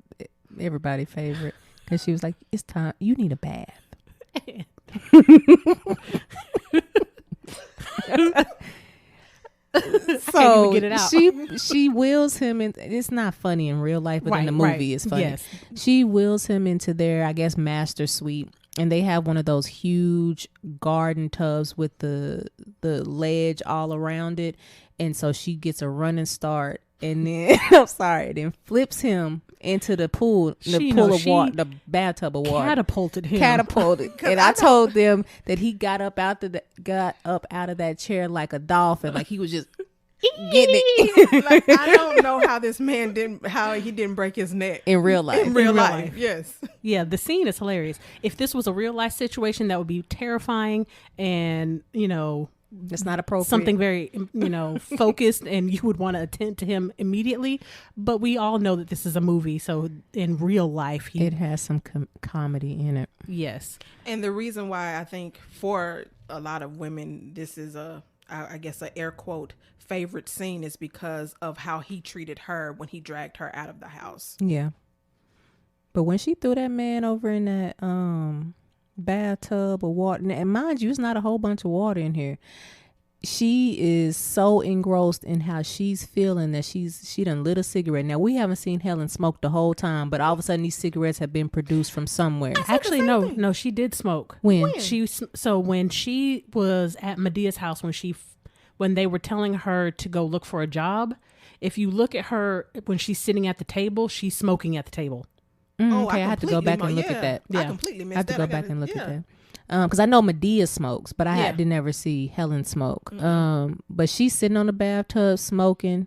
everybody's favorite, because she was like, "It's time. You need a bath." So get it out. she wheels him in. It's not funny in real life, but in the movie it's funny. Yes. She wheels him into their, I guess, master suite, and they have one of those huge garden tubs with the ledge all around it. And so she gets a running start, and then then flips him into the pool, of water, the bathtub of water. Catapulted him. And I told them that he got up out of that chair like a dolphin, like he was just getting it. Like, I don't know how this man didn't break his neck in real life. In real life, yes. Yeah, the scene is hilarious. If this was a real life situation, that would be terrifying, and it's not appropriate. Something very, focused, and you would want to attend to him immediately. But we all know that this is a movie, so in real life, it has some comedy in it. Yes. And the reason why I think for a lot of women, this is I guess a air quote favorite scene is because of how he treated her when he dragged her out of the house. Yeah. But when she threw that man over in that bathtub of water, and mind you, it's not a whole bunch of water in here, she is so engrossed in how she's feeling that she done lit a cigarette. Now, we haven't seen Helen smoke the whole time, but all of a sudden these cigarettes have been produced from somewhere. Actually, no, she did smoke. When? When she was at Medea's house, when they were telling her to go look for a job, if you look at her when she's sitting at the table, she's smoking at the table. Okay, I have to go back and look at that. I completely missed that. I have to go back and look at that. Because I know Medea smokes, but I did never see Helen smoke. But she's sitting on the bathtub smoking,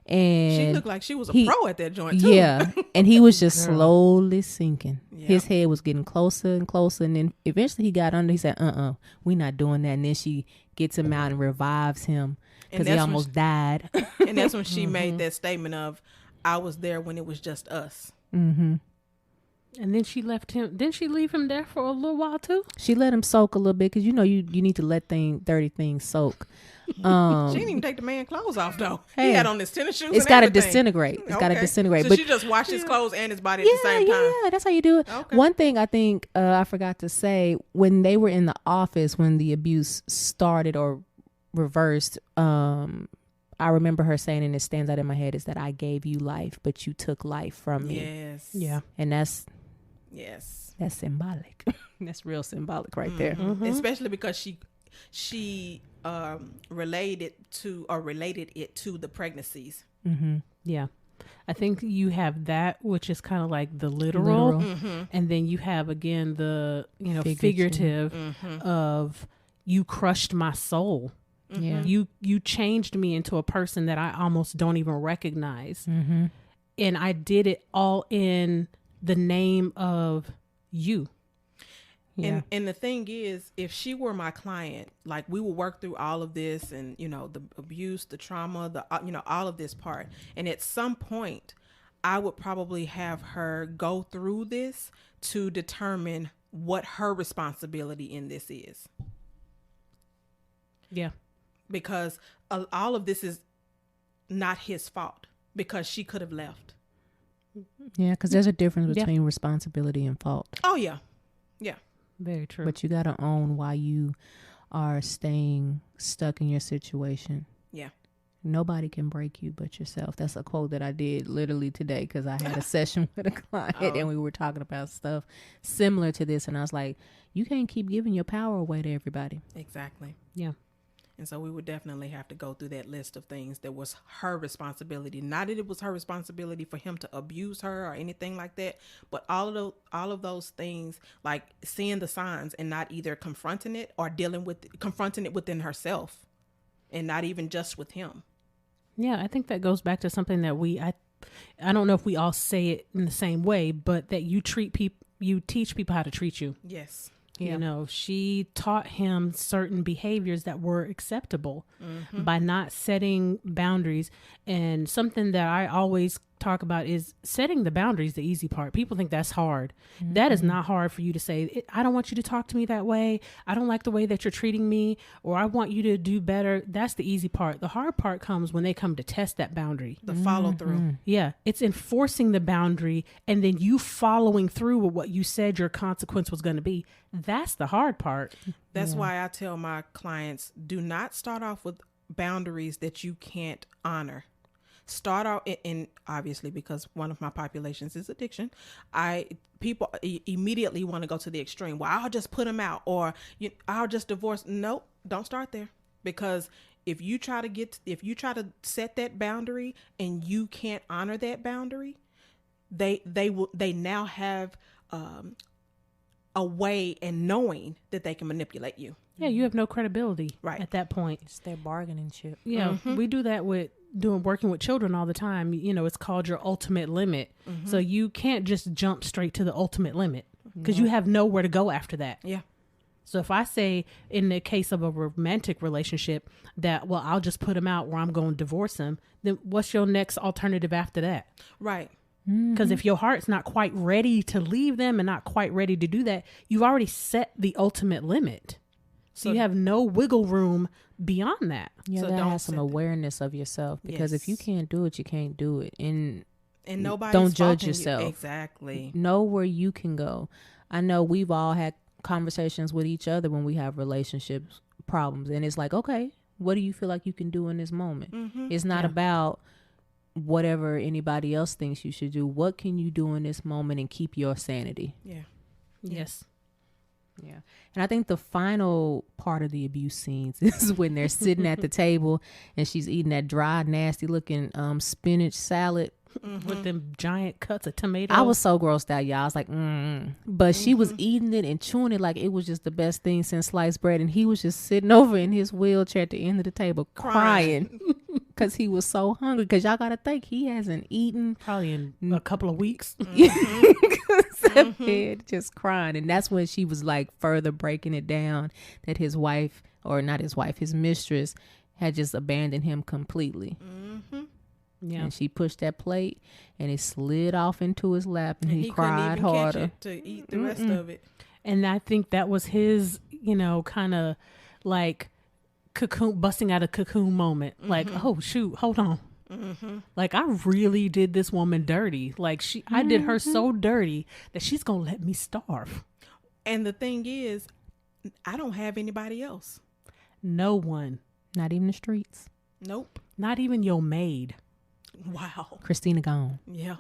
and she looked like she was a pro at that joint too. Yeah, and he was just slowly sinking. Yeah. His head was getting closer and closer, and then eventually he got under. He said, "We're not doing that." And then she gets him out and revives him because he almost died. And that's when she made that statement of, "I was there when it was just us." Mm-hmm. And then she left him. Didn't she leave him there for a little while too? She let him soak a little bit because you need to let dirty things soak. She didn't even take the man's clothes off though. Hey, he had on his tennis shoes. It's got to disintegrate. It's got to disintegrate. So but she just washed his clothes and his body at the same time. Yeah, that's how you do it. Okay. One thing I think I forgot to say, when they were in the office, when the abuse started or reversed, I remember her saying, and it stands out in my head, is that I gave you life, but you took life from me. Yes. Yeah. And that's symbolic. That's real symbolic right there. Mm-hmm. Especially because she related it to the pregnancies. Mm-hmm. Yeah. I think you have that, which is kind of like the literal. Mm-hmm. And then you have, again, the, figurative of you crushed my soul. Yeah. You changed me into a person that I almost don't even recognize. Mm-hmm. And I did it all in the name of you. Yeah. And the thing is, if she were my client, like, we would work through all of this and, the abuse, the trauma, all of this part. And at some point, I would probably have her go through this to determine what her responsibility in this is. Yeah. Because all of this is not his fault, because she could have left. Yeah, because there's a difference between responsibility and fault. Oh, yeah. Yeah. Very true. But you got to own why you are staying stuck in your situation. Yeah. Nobody can break you but yourself. That's a quote that I did literally today, because I had a session with a client and we were talking about stuff similar to this. And I was like, you can't keep giving your power away to everybody. Exactly. Yeah. And so we would definitely have to go through that list of things that was her responsibility. Not that it was her responsibility for him to abuse her or anything like that, but all of those things, like seeing the signs and not either confronting it or confronting it within herself, and not even just with him. Yeah, I think that goes back to something that I don't know if we all say it in the same way, but that you teach people how to treat you. Yes. You know, she taught him certain behaviors that were acceptable by not setting boundaries. And something that I always talk about is setting the boundaries, the easy part. People think that's hard. That is not hard for you to say, I don't want you to talk to me that way. I don't like the way that you're treating me, or I want you to do better. That's the easy part. The hard part comes when they come to test that boundary. The follow through. Yeah, it's enforcing the boundary and then you following through with what you said your consequence was going to be. That's the hard part. That's why I tell my clients, do not start off with boundaries that you can't honor. Start out in obviously, because one of my populations is addiction. People immediately want to go to the extreme. Well, I'll just put them out, or I'll just divorce. Nope, don't start there, because if you try to set that boundary and you can't honor that boundary, they now have a way and knowing that they can manipulate you. Yeah, you have no credibility at that point. It's their bargaining chip. Yeah, we do that with working with children all the time. You know, it's called your ultimate limit. So you can't just jump straight to the ultimate limit because you have nowhere to go after that. Yeah. So if I say in the case of a romantic relationship that, well, I'll just put him out or I'm going to divorce him, then what's your next alternative after that? Right. Because if your heart's not quite ready to leave them and not quite ready to do that, you've already set the ultimate limit. So you have no wiggle room beyond that. Yeah, So that don't has some set that. awareness of yourself, because if you Yes. can't do it, you can't do it. And nobody's don't judge faulting you. yourself. Exactly. know where you can go. I know we've all had conversations with each other when we have relationships problems, and it's like, okay, what do you feel like you can do in this moment? It's not about whatever anybody else thinks you should do. What can you do in this moment and keep your sanity? Yeah. Yes. Yeah. And I think the final part of the abuse scenes is when they're sitting at the table and she's eating that dry, nasty looking spinach salad. With them giant cuts of tomato. I was so grossed out, y'all. I was like, But she was eating it and chewing it like it was just the best thing since sliced bread. And he was just sitting over in his wheelchair at the end of the table crying because he was so hungry. Because y'all got to think, he hasn't eaten probably in a couple of weeks. just crying. And that's when she was like further breaking it down that his wife, or not his wife, his mistress had just abandoned him completely. Yeah. And she pushed that plate and it slid off into his lap, and he couldn't cried even catch harder. it to eat the rest of it. And I think that was his, kind of like cocoon, busting out a cocoon moment. Like, oh shoot, hold on. Like, I really did this woman dirty. Like, I did her so dirty that she's going to let me starve. And the thing is, I don't have anybody else. No one. Not even the streets. Nope. Not even your maid. Wow. Christina gone. Yeah.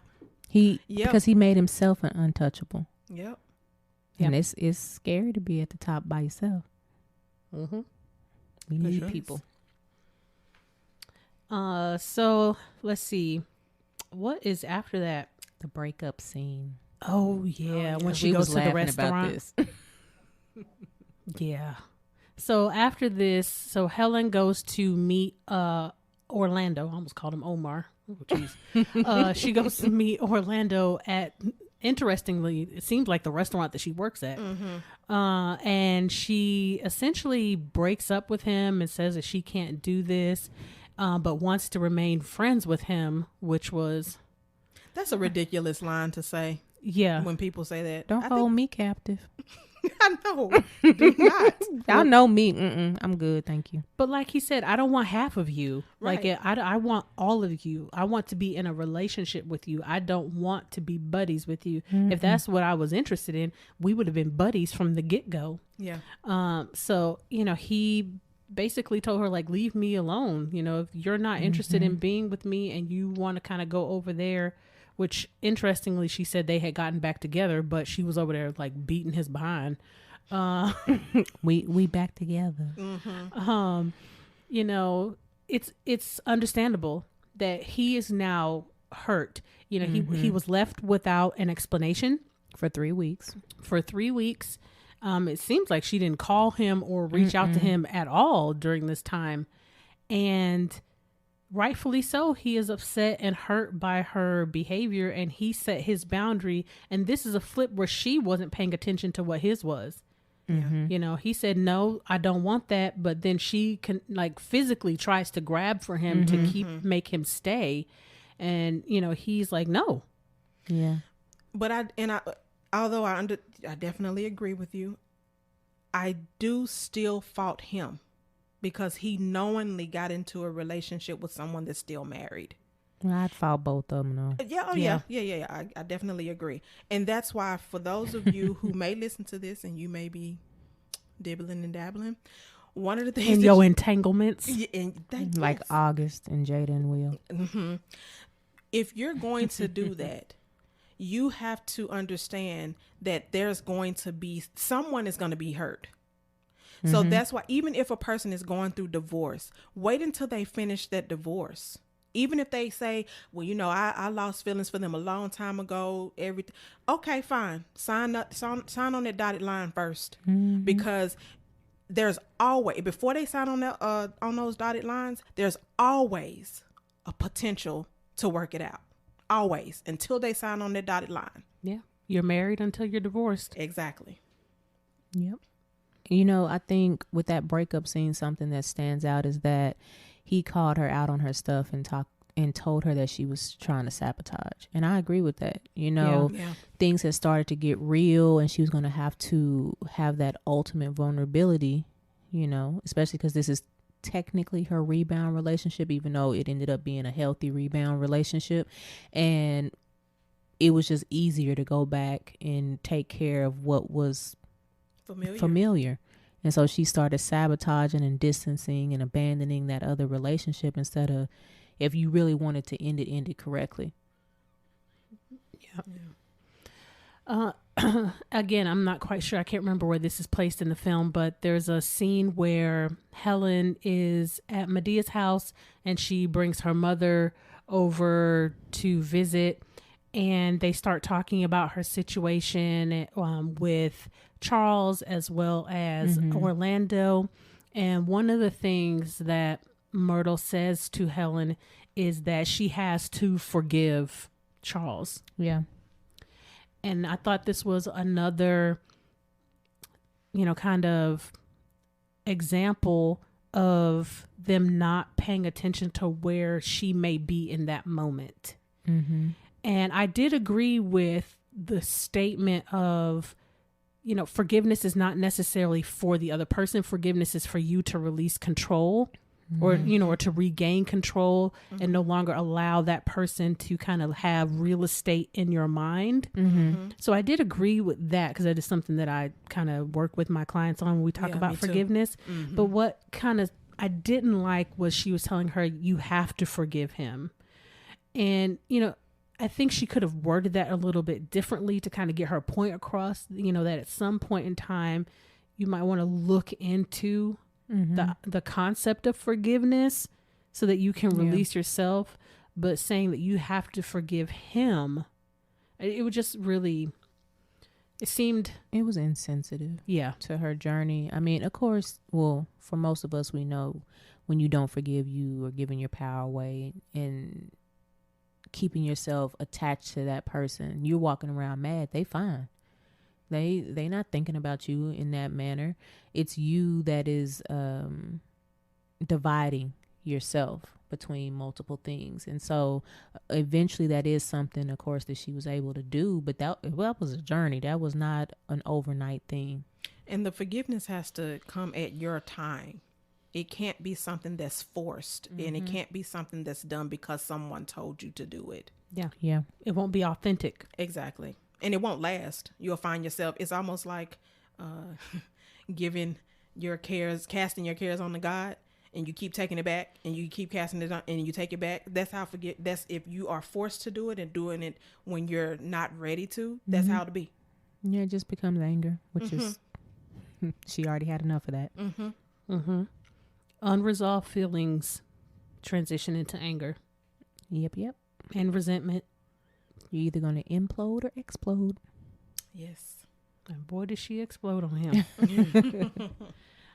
Because he made himself an untouchable. Yep. And it's scary to be at the top by yourself. Mm-hmm. We For need sure. people. So let's see. What is after that? The breakup scene. Oh yeah, when she We goes was to the laughing about restaurant. this. Yeah. So after this, Helen goes to meet Orlando. I almost called him Omar. Oh, jeez. She goes to meet Orlando at, interestingly, it seems like the restaurant that she works at. And she essentially breaks up with him and says that she can't do this, but wants to remain friends with him, which was... That's a ridiculous line to say. Yeah. When people say that. Don't hold me captive. I know. Do not. Y'all know me. I'm good. Thank you. But like he said, I don't want half of you. Right. Like, I want all of you. I want to be in a relationship with you. I don't want to be buddies with you. If that's what I was interested in, we would have been buddies from the get-go. Yeah. So, he basically told her, like, leave me alone. If you're not interested in being with me and you want to kind of go over there, which interestingly, she said they had gotten back together, but she was over there like beating his behind. We back together. It's understandable that he is now hurt. He was left without an explanation For 3 weeks. for 3 weeks. It seems like she didn't call him or reach out to him at all during this time. And rightfully so, he is upset and hurt by her behavior, and he set his boundary. And this is a flip where she wasn't paying attention to what his was. You know, he said, no, I don't want that. But then she can like physically tries to grab for him to make him stay. And, you know, he's like, no. Yeah. But although I definitely agree with you, I do still fault him because he knowingly got into a relationship with someone that's still married. Well, I'd fault both of them, though. Yeah. I definitely agree. And that's why for those of you who may listen to this and you may be dibbling and dabbling, one of the things in your entanglements, like August and Jada and Will. If you're going to do that, you have to understand that there's going to be someone is going to be hurt. So that's why even if a person is going through divorce, wait until they finish that divorce. Even if they say, well, you know, I lost feelings for them a long time ago, everything. Okay, fine. Sign on that dotted line first. Because there's always, before they sign on those dotted lines, there's always a potential to work it out. Always. Until they sign on that dotted line. Yeah. You're married until you're divorced. Exactly. Yep. You know, I think with that breakup scene, something that stands out is that he called her out on her stuff and told her that she was trying to sabotage. And I agree with that. You know, things had started to get real and she was going to have that ultimate vulnerability, you know, especially because this is technically her rebound relationship, even though it ended up being a healthy rebound relationship. And it was just easier to go back and take care of what was familiar. And so she started sabotaging and distancing and abandoning that other relationship instead of, if you really wanted to end it correctly. Yeah. Again, I'm not quite sure. I can't remember where this is placed in the film, but there's a scene where Helen is at Medea's house and she brings her mother over to visit, and they start talking about her situation with Charles as well as Orlando. And one of the things that Myrtle says to Helen is that she has to forgive Charles. Yeah. And I thought this was another, you know, kind of example of them not paying attention to where she may be in that moment. And I did agree with the statement of, you know, forgiveness is not necessarily for the other person. Forgiveness is for you to release control or, you know, or to regain control and no longer allow that person to kind of have real estate in your mind. So I did agree with that because that is something that I kind of work with my clients on when we talk about forgiveness. But what kind of I didn't like was she was telling her, you have to forgive him. And, you know, I think she could have worded that a little bit differently to kind of get her point across, you know, that at some point in time, you might want to look into the concept of forgiveness so that you can release yourself. But saying that you have to forgive him, it would just really, it was insensitive. Yeah. To her journey. I mean, of course, well, for most of us, we know when you don't forgive, you are giving your power away and keeping yourself attached to that person. You're walking around mad. They fine. They not thinking about you in that manner. It's you that is dividing yourself between multiple things. And so eventually that is something, of course, that she was able to do. But that was a journey. That was not an overnight thing. And the forgiveness has to come at your time. It can't be something that's forced, and it can't be something that's done because someone told you to do it. Yeah. Yeah. It won't be authentic. Exactly. And it won't last. You'll find yourself, it's almost like casting your cares on the God, and you keep taking it back, and you keep casting it on, and you take it back. That's if you are forced to do it and doing it when you're not ready to, that's how it be. Yeah, it just becomes anger, which is, she already had enough of that. Unresolved feelings transition into anger. Yep. And resentment. You're either going to implode or explode. Yes. And boy, did she explode on him.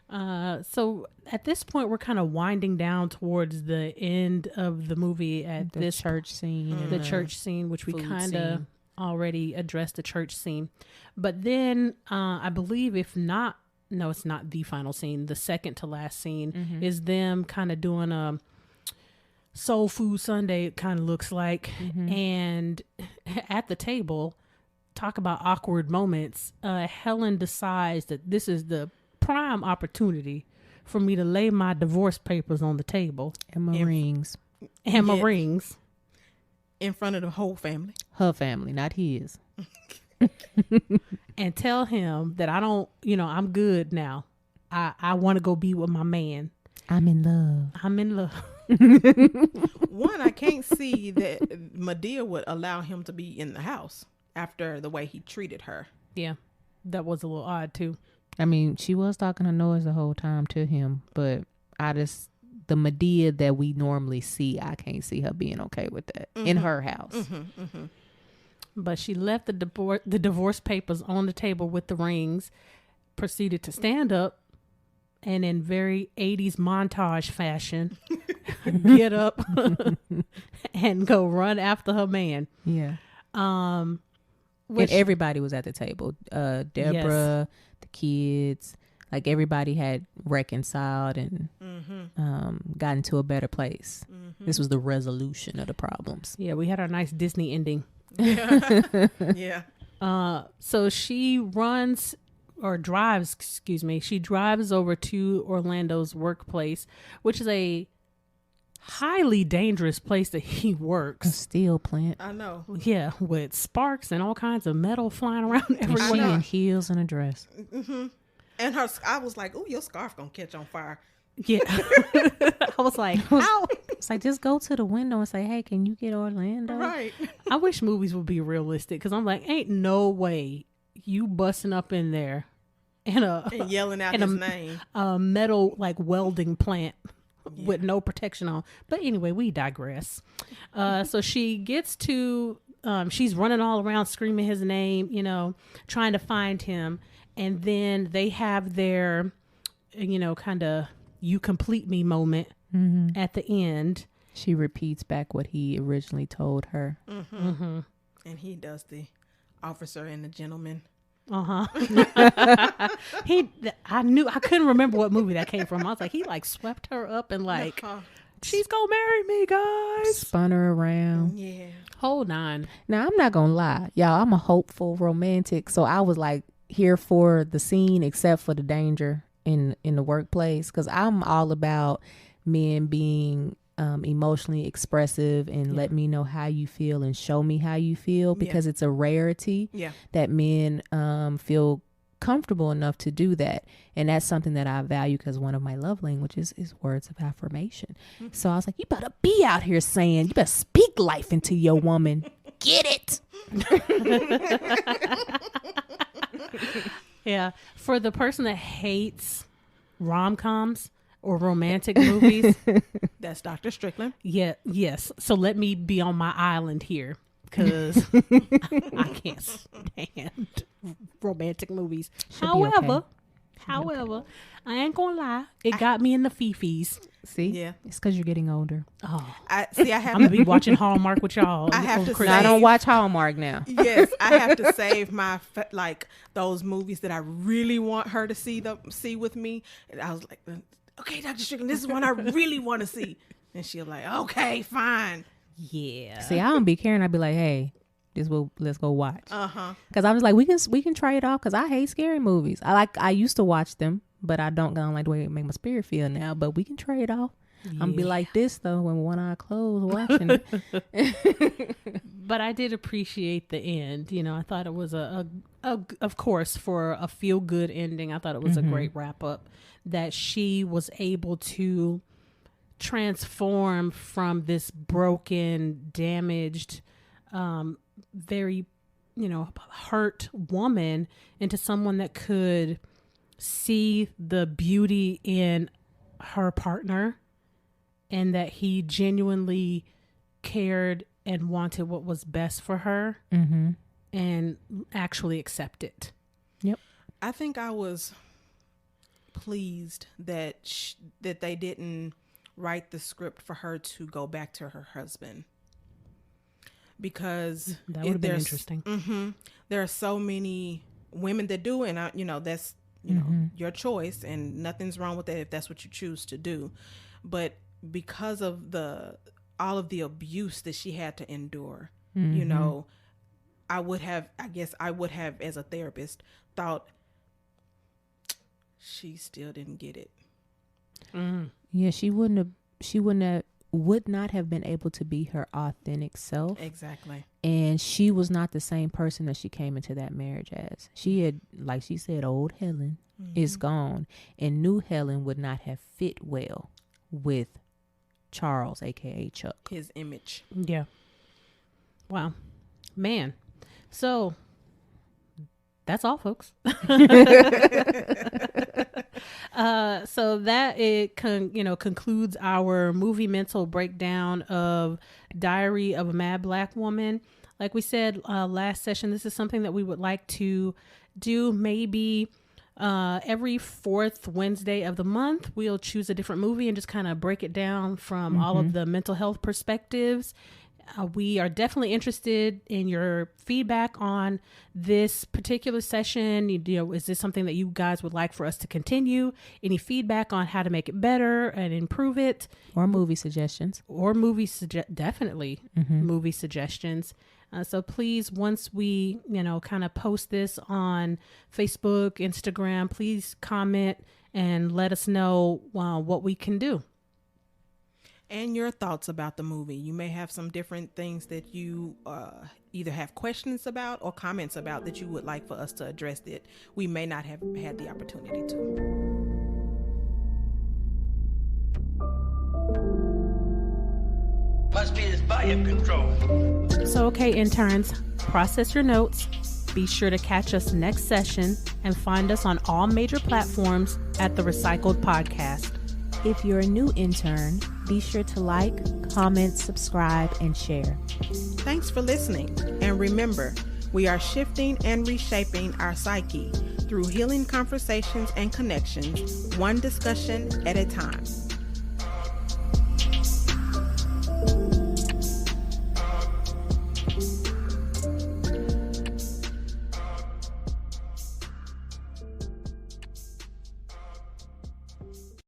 So at this point, we're kind of winding down towards the end of the movie at The this church scene. and the church scene, which we food kind of scene. already addressed the church scene. But then I believe if not, no, it's not the final scene. The second to last scene is them kind of doing a soul food Sunday, it kind of looks like. And at the table, talk about awkward moments. Helen decides that this is the prime opportunity for me to lay my divorce papers on the table And my rings. and my Yeah. rings. In front of the whole family. Her family, not his. And tell him that I don't, I'm good now. I want to go be with my man. I'm in love. I'm in love. One, I can't see that Medea would allow him to be in the house after the way he treated her. Yeah, that was a little odd too. I mean, she was talking to noise the whole time to him, but the Medea that we normally see, I can't see her being okay with that in her house. But she left the divorce papers on the table with the rings, proceeded to stand up, and in very 80s montage fashion, get up and go run after her man. Yeah. Which, And everybody was at the table. Deborah, the kids, like everybody had reconciled and gotten to a better place. This was the resolution of the problems. yeah, we had our nice Disney ending. Yeah. So she drives over to Orlando's workplace, which is a highly dangerous place that he A works. steel plant. I know. Yeah, with sparks and all kinds of metal flying around And everywhere. she know. in heels and a dress. And I was like, "Oh, your scarf gonna catch on fire." Yeah. I was like, how? It's like, just go to the window and say, hey, can you get Orlando? Right. I wish movies would be realistic because I'm like, ain't no way you busting up in there in And yelling out And his a- name. a metal like welding plant with no protection on. But anyway, we digress. So she gets to, she's running all around screaming his name, trying to find him. And then they have their, kind of you complete me moment at the end. She repeats back what he originally told her. And he does the officer and the gentleman. I couldn't remember what movie that came from. I was like, he like swept her up and like, she's gonna marry me, guys. Spun her around. Yeah. Hold on. Now, I'm not going to lie. Y'all, I'm a hopeful romantic. So I was like here for the scene except for the danger in the workplace. Because I'm all about men being emotionally expressive and let me know how you feel and show me how you feel. Because it's a rarity that men feel comfortable enough to do that. And that's something that I value because one of my love languages is words of affirmation. So I was like, you better be out here saying, you better speak life into your woman. Get it. Yeah. For the person that hates rom-coms or romantic movies, That's Dr. Strickland. yes. So let me be on my island here because I can't stand romantic movies. She'll be okay. However, I ain't gonna lie, it got me in the fifis. See? Yeah. It's because you're getting older. Oh, I have I'm gonna be watching Hallmark with y'all. I have over to Christmas. Now, I don't Save- watch Hallmark now. Yes, I have to save my like those movies that I really want her to see with me. And I was like, okay, Dr. Strickland, this is one I really want to see. And she'll like, okay, fine. Yeah. See, I don't be caring. I'd be like, hey, let's go watch. Uh-huh. Because I was like, we can trade off because I hate scary movies. I used to watch them, but I don't like the way it make my spirit feel now. But we can trade off. I'm gonna be like this though when one eye closed watching it. But I did appreciate the end. I thought it was of course, for a feel good ending. I thought it was a great wrap up that she was able to transform from this broken, damaged, very, hurt woman into someone that could see the beauty in her partner and that he genuinely cared and wanted what was best for her and actually accept it. Yep. I think I was pleased that that they didn't write the script for her to go back to her husband, because that would have been interesting. There are so many women that do, and that's know your choice, and nothing's wrong with that if that's what you choose to do. But because of all of the abuse that she had to endure, I would have, as a therapist, thought she still didn't get it. Yeah, she would not have been able to be her authentic self. Exactly. And she was not the same person that she came into that marriage as. She had, like she said, old Helen is gone, and new Helen would not have fit well with Charles, aka Chuck. His image. Yeah. Wow. Man. So that's all, folks. So that concludes our movie mental breakdown of Diary of a Mad Black Woman. Like we said last session, this is something that we would like to do maybe every fourth Wednesday of the month. We'll choose a different movie and just kind of break it down from all of the mental health perspectives. We are definitely interested in your feedback on this particular session. Is this something that you guys would like for us to continue? Any feedback on how to make it better and improve it? Or movie suggestions. Definitely movie suggestions. So please, once we, kind of post this on Facebook, Instagram, please comment and let us know what we can do. And your thoughts about the movie. You may have some different things that you either have questions about or comments about that you would like for us to address that we may not have had the opportunity to. Must be this volume control. So, okay, interns, process your notes. Be sure to catch us next session and find us on all major platforms at The Recycled Podcast. If you're a new intern, be sure to like, comment, subscribe, and share. Thanks for listening. And remember, we are shifting and reshaping our psyche through healing conversations and connections, one discussion at a time.